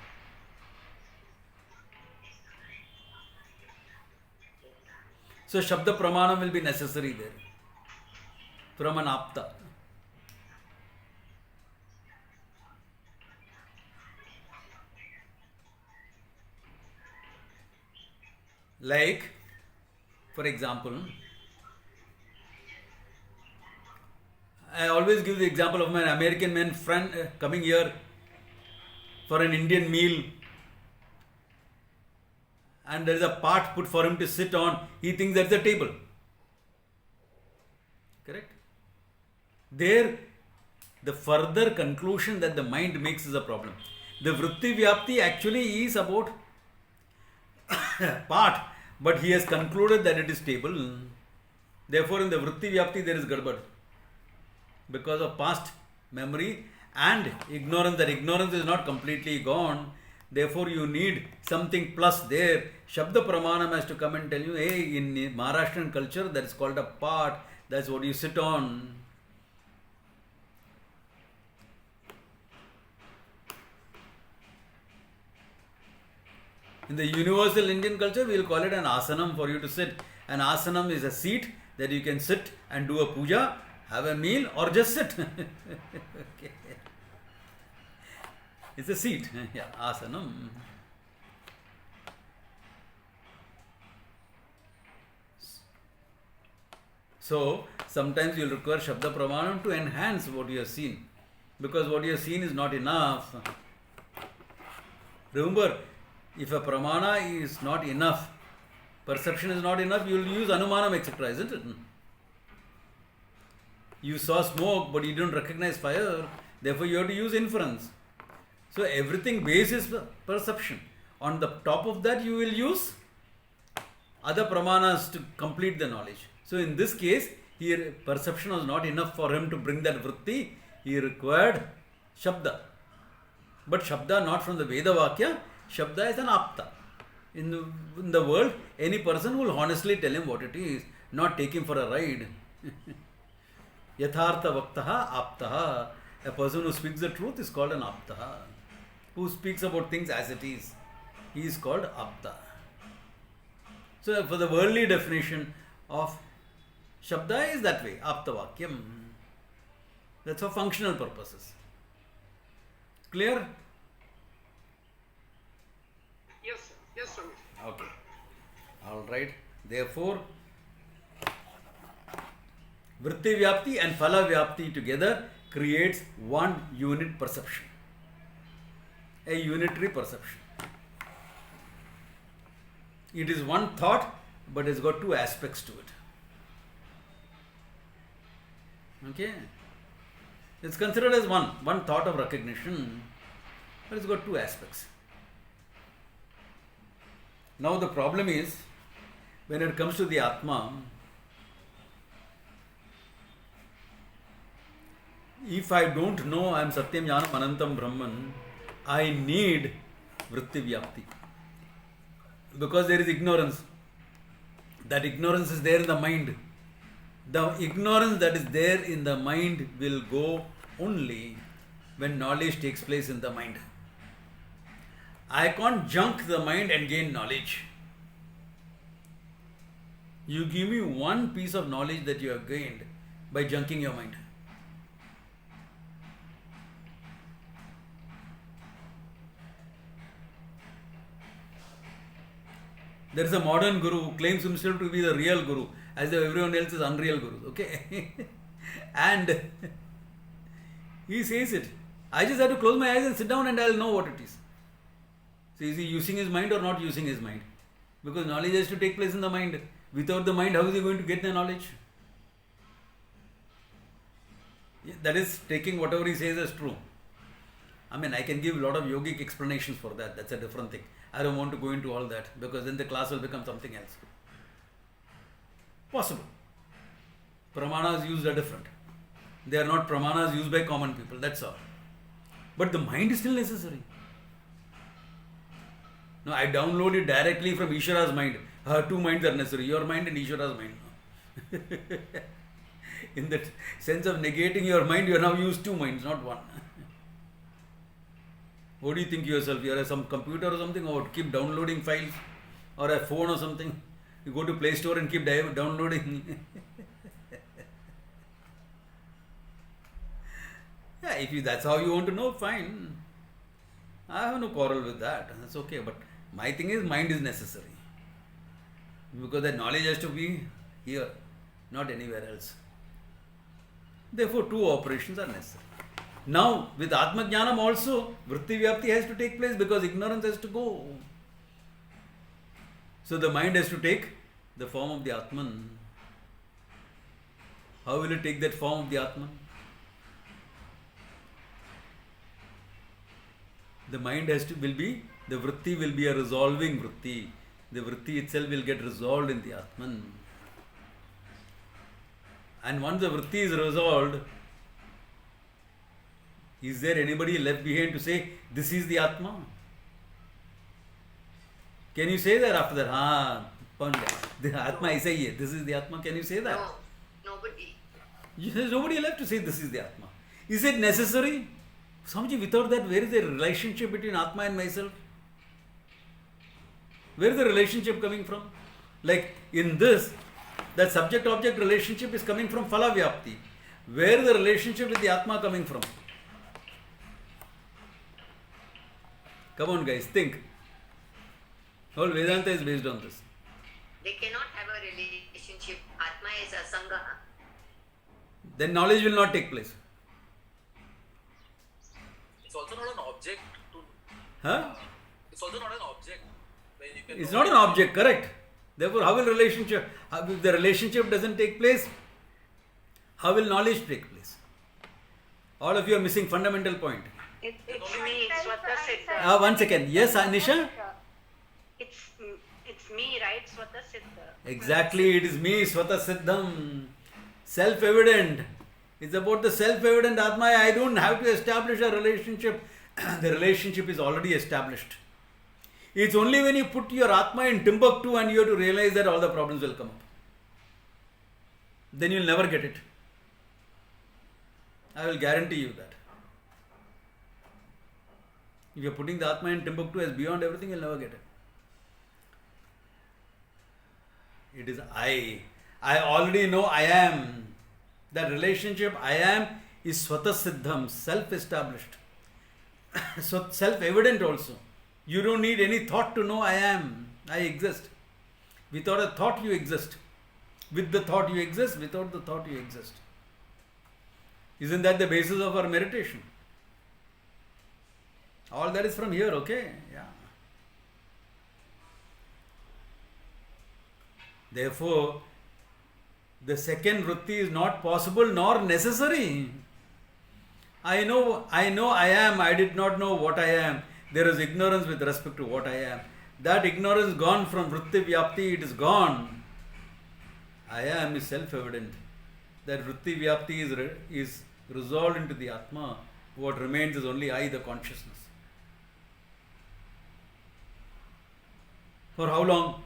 So Shabda Pramanam will be necessary there from an apta. Like, for example, I always give the example of my American man friend coming here for an Indian meal, and there is a part put for him to sit on. He thinks that's a table. Correct? There, the further conclusion that the mind makes is a problem. The vritti vyapti actually is about part, but he has concluded that it is table. Therefore, in the vritti vyapti there is gadbad because of past memory and ignorance. That ignorance is not completely gone. Therefore, you need something plus there. Shabda Pramanam has to come and tell you, hey, in Maharashtrian culture, that is called a part. That's what you sit on. In the universal Indian culture, we will call it an asanam for you to sit. An asanam is a seat that you can sit and do a puja, have a meal, or just sit. Okay. It's a seat. Yeah, asanam. So, sometimes you will require Shabda Pramanam to enhance what you have seen. Because what you have seen is not enough. Remember, if a Pramana is not enough, perception is not enough, you will use Anumanam, etc., isn't it? You saw smoke, but you didn't recognize fire. Therefore, you have to use inference. So, everything base is perception. On the top of that, you will use other Pramanas to complete the knowledge. So, in this case, Here, perception was not enough for him to bring that vritti. He required Shabda. But Shabda not from the Veda Vakya. Shabda is an Apta. In the world, any person will honestly tell him what it is, not take him for a ride. Yathartha Vaktaha Aptaha. A person who speaks the truth is called an Aptaha. Who speaks about things as it is, he is called Apta. So, for the worldly definition of Shabda is that way, Apta Vakyam. That's for functional purposes. Clear? Yes, sir. Yes, Swami. Okay. Alright. Therefore, Vritti Vyapti and Phala Vyapti together creates one unit perception. A unitary perception. It is one thought, but it's got two aspects to it. Okay? It's considered as one thought of recognition, but it's got two aspects. Now the problem is, when it comes to the Atma, if I don't know I am Satyam Jnanam Anantam Brahman, I need Vritti Vyapti. Because there is ignorance. That ignorance is there in the mind. The ignorance that is there in the mind will go only when knowledge takes place in the mind. I can't junk the mind and gain knowledge. You give me one piece of knowledge that you have gained by junking your mind. There is a modern guru who claims himself to be the real guru, as though everyone else is unreal gurus. Okay? And he says it. I just have to close my eyes and sit down and I'll know what it is. So is he using his mind or not using his mind? Because knowledge has to take place in the mind. Without the mind, how is he going to get the knowledge? That is taking whatever he says as true. I mean, I can give a lot of yogic explanations for that. That's a different thing. I don't want to go into all that because then the class will become something else. Possible. Pramanas used are different. They are not pramanas used by common people. That's all. But the mind is still necessary. No, I download it directly from Ishvara's mind. Two minds are necessary. Your mind and Ishvara's mind. In the sense of negating your mind, you have now used two minds, not one. What do you think yourself? You are some computer or something, or keep downloading files, or a phone or something? You go to Play Store and keep downloading. Yeah, if that's how you want to know, fine. I have no quarrel with that. That's okay. But my thing is, mind is necessary. Because the knowledge has to be here, not anywhere else. Therefore, two operations are necessary. Now, with Atma Jnanam also, Vritti Vyapti has to take place because ignorance has to go. So the mind has to take the form of the Atman. How will it take that form of the Atman? The mind will be a resolving Vritti. The Vritti itself will get resolved in the Atman. And once the Vritti is resolved, is there anybody left behind to say, this is the Atma? Can you say that after that? The Atma is here. This is the Atma. Can you say that? No, nobody. There's nobody left to say this is the Atma. Is it necessary? Swamiji, without that, where is the relationship between Atma and myself? Where is the relationship coming from? Like in this, that subject-object relationship is coming from Phala Vyapti. Where is the relationship with the Atma coming from? Come on guys, think. Whole Vedanta is based on this. They cannot have a relationship. Atma is a sangha. Then knowledge will not take place. It's also not an object to. Huh? It's also not an object. Where you can It's not an object, correct. Therefore, how will relationship, if the relationship doesn't take place, how will knowledge take place? All of you are missing fundamental point. It's me, Swata Siddha. One second. Yes, Anisha? It's me, right? Swata Siddha. Exactly, it is me, Swata Siddham. self-evident. It's about the self-evident Atma. I don't have to establish a relationship. The relationship is already established. It's only when you put your Atma in Timbuktu and you have to realize that all the problems will come up. Then you'll never get it. I will guarantee you that. If you're putting the Atma in Timbuktu as beyond everything, you'll never get it. It is I. I already know I am. That relationship I am is Swata Siddham, self-established. So self-evident also. You don't need any thought to know I am. I exist. Without a thought you exist. With the thought you exist. Without the thought you exist. Isn't that the basis of our meditation? All that is from here, okay? Yeah. Therefore, the second vritti is not possible nor necessary. I know I am, I did not know what I am. There is ignorance with respect to what I am. That ignorance gone from vritti vyapti, it is gone. I am is self-evident. That vritti vyapti is resolved into the Atma. What remains is only I, the consciousness. For how long?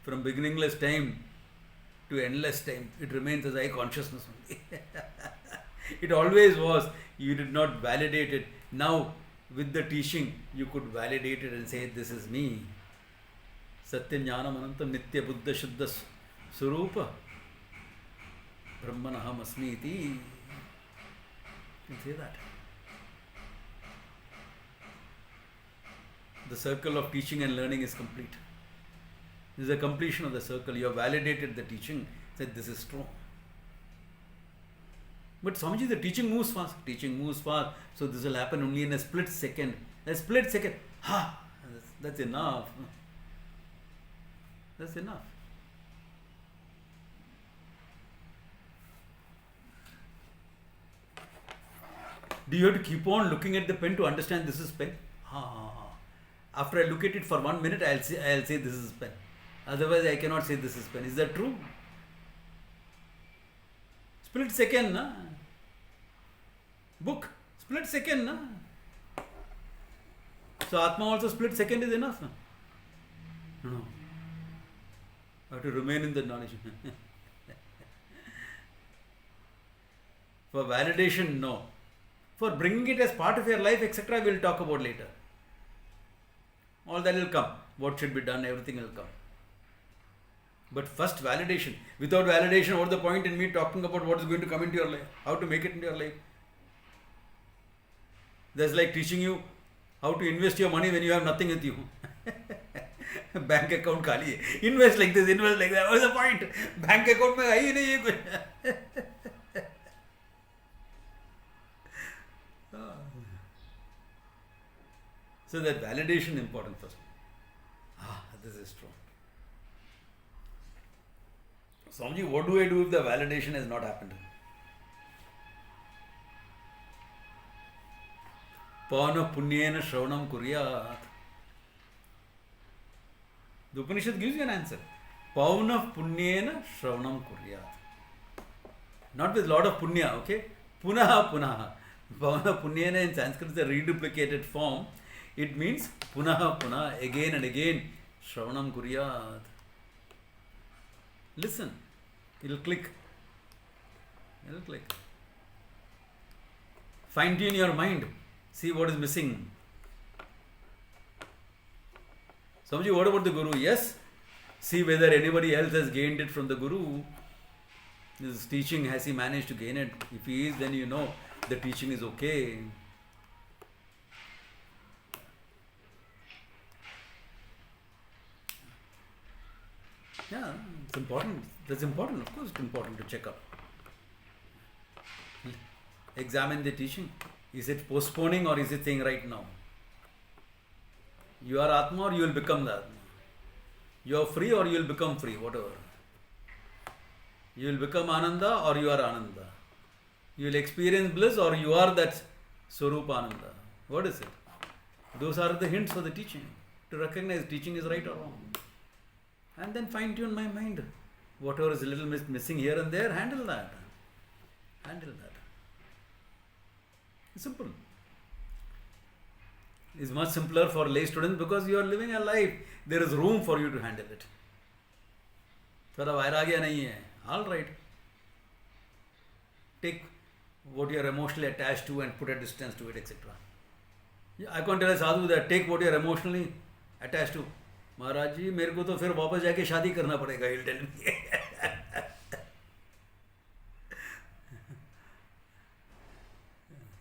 From beginningless time to endless time, it remains as I consciousness only. It always was. You did not validate it. Now, with the teaching, you could validate it and say, this is me. Satya Jnanam Anantam Nitya Buddha Shuddha Surupa Brahmanaham Asmi iti. You can say that. The circle of teaching and learning is complete. This is a completion of the circle. You have validated the teaching, said this is true. But Swamiji, the teaching moves fast. Teaching moves fast. So this will happen only in a split second. A split second. That's enough. That's enough. Do you have to keep on looking at the pen to understand this is pen? After I look at it for 1 minute, I'll say this is pen. Otherwise, I cannot say this is pen. Is that true? Split second, na? Book, split second, na? So Atma also split second is enough, na? No. I have to remain in the knowledge. For validation, no. For bringing it as part of your life, etc., we'll talk about later. All that will come. What should be done, everything will come. But first validation. Without validation, what's the point in me talking about what is going to come into your life? How to make it into your life? That's like teaching you how to invest your money when you have nothing with you. Bank account khali hai. Invest like this, invest like that. What's the point? Bank account mein hai hi nahi hai. So that validation important first. This is true. Swamiji, what do I do if the validation has not happened? Pavana punyena shravanam kuryat. The Upanishad gives you an answer. Pavana punyena shravanam kuryat. Not with lot of punya, okay? Punaha punaha. Pavana punyena in Sanskrit is a reduplicated form. It means punaha punaha, again and again. Shravanam kuryat. Listen. It'll click. It'll click. Fine tune your mind. See what is missing. Swamiji, what about the Guru? Yes. See whether anybody else has gained it from the Guru. This teaching, has he managed to gain it? If he is, then you know the teaching is okay. Yeah, it's important. That's important. Of course, it's important to check up. Examine the teaching. Is it postponing or is it saying right now? You are Atma or you will become the Atma. You are free or you will become free, whatever. You will become Ananda or you are Ananda. You will experience bliss or you are that Swarupa Ananda. What is it? Those are the hints for the teaching. To recognize teaching is right or wrong. And then fine tune my mind. Whatever is a little missing here and there, handle that. Handle that. It's simple. It's much simpler for lay students because you are living a life. There is room for you to handle it. थोड़ा वैराग्य नहीं है. All right. Take what you are emotionally attached to and put a distance to it, etc. I can't tell a sadhu that take what you are emotionally attached to. महाराज जी मेरे को तो फिर वापस जाके शादी करना पड़ेगा. He'll tell me.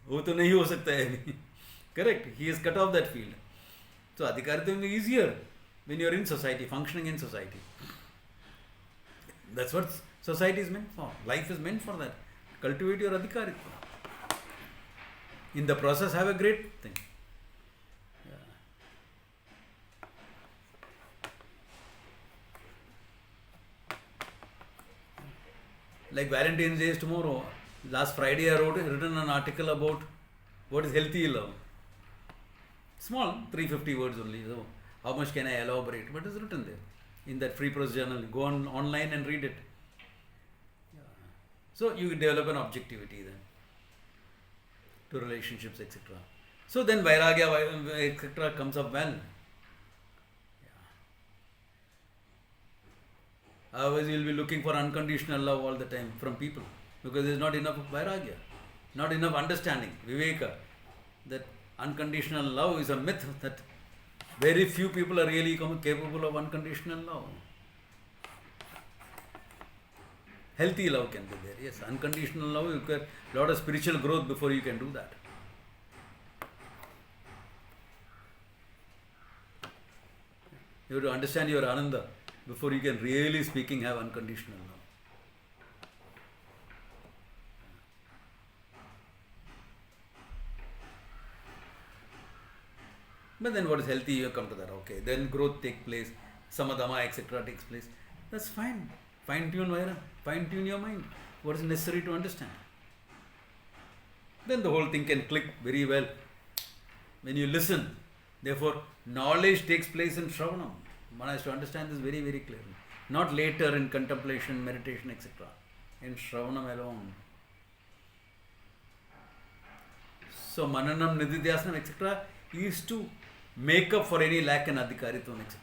वो तो नहीं हो सकता है अभी. Correct. He is cut off that field. So adhikaritam is easier when you are in society, functioning in society. That's what society is meant for. Life is meant for that. Cultivate your adhikaritva. In the process, have a great thing. Yeah. Like Valentine's Day is tomorrow. Last Friday, I written an article about what is healthy love. Small, 350 words only. So, how much can I elaborate? But it's written there in that free press journal. Go on online and read it. Yeah. So you develop an objectivity then to relationships, etc. So then vairagya, etc. comes up well. Yeah. Otherwise you will be looking for unconditional love all the time from people because there is not enough vairagya, not enough understanding, viveka, that unconditional love is a myth, that very few people are really capable of unconditional love. Healthy love can be there, yes. Unconditional love, you get a lot of spiritual growth before you can do that. You have to understand your ananda before you can really speaking have unconditional love. But then what is healthy, you come to that, okay. Then growth takes place, samadhama, etc. takes place. That's fine. Fine-tune Vaira, fine-tune your mind. What is necessary to understand. Then the whole thing can click very well. When you listen, therefore, knowledge takes place in Shravanam. One has to understand this very, very clearly. Not later in contemplation, meditation, etc. In Shravanam alone. So, Mananam, Nididhyasana, etc. is to make up for any lack in adhikaritvam, etc.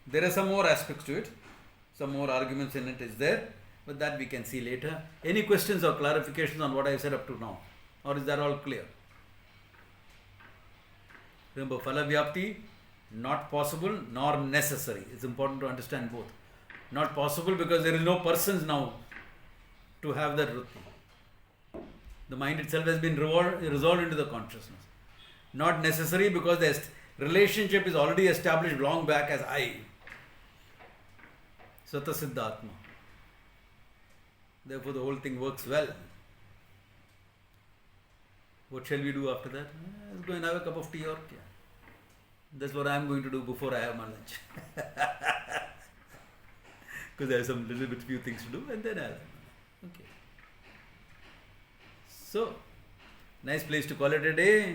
There are some more aspects to it, some more arguments in it is there, but that we can see later. Any questions or clarifications on what I have said up to now? Or is that all clear? Remember, Phalavyapti, not possible nor necessary. It's important to understand both. Not possible because there is no persons now to have that vritti. The mind itself has been resolved into the consciousness. Not necessary because the relationship is already established long back as I. Sata Siddha Atma. Therefore the whole thing works well. What shall we do after that? Let's go and have a cup of tea or kya. That's what I am going to do before I have my lunch. Because I have some little bit few things to do and then I'll have my lunch. Okay. So, nice place to call it a day.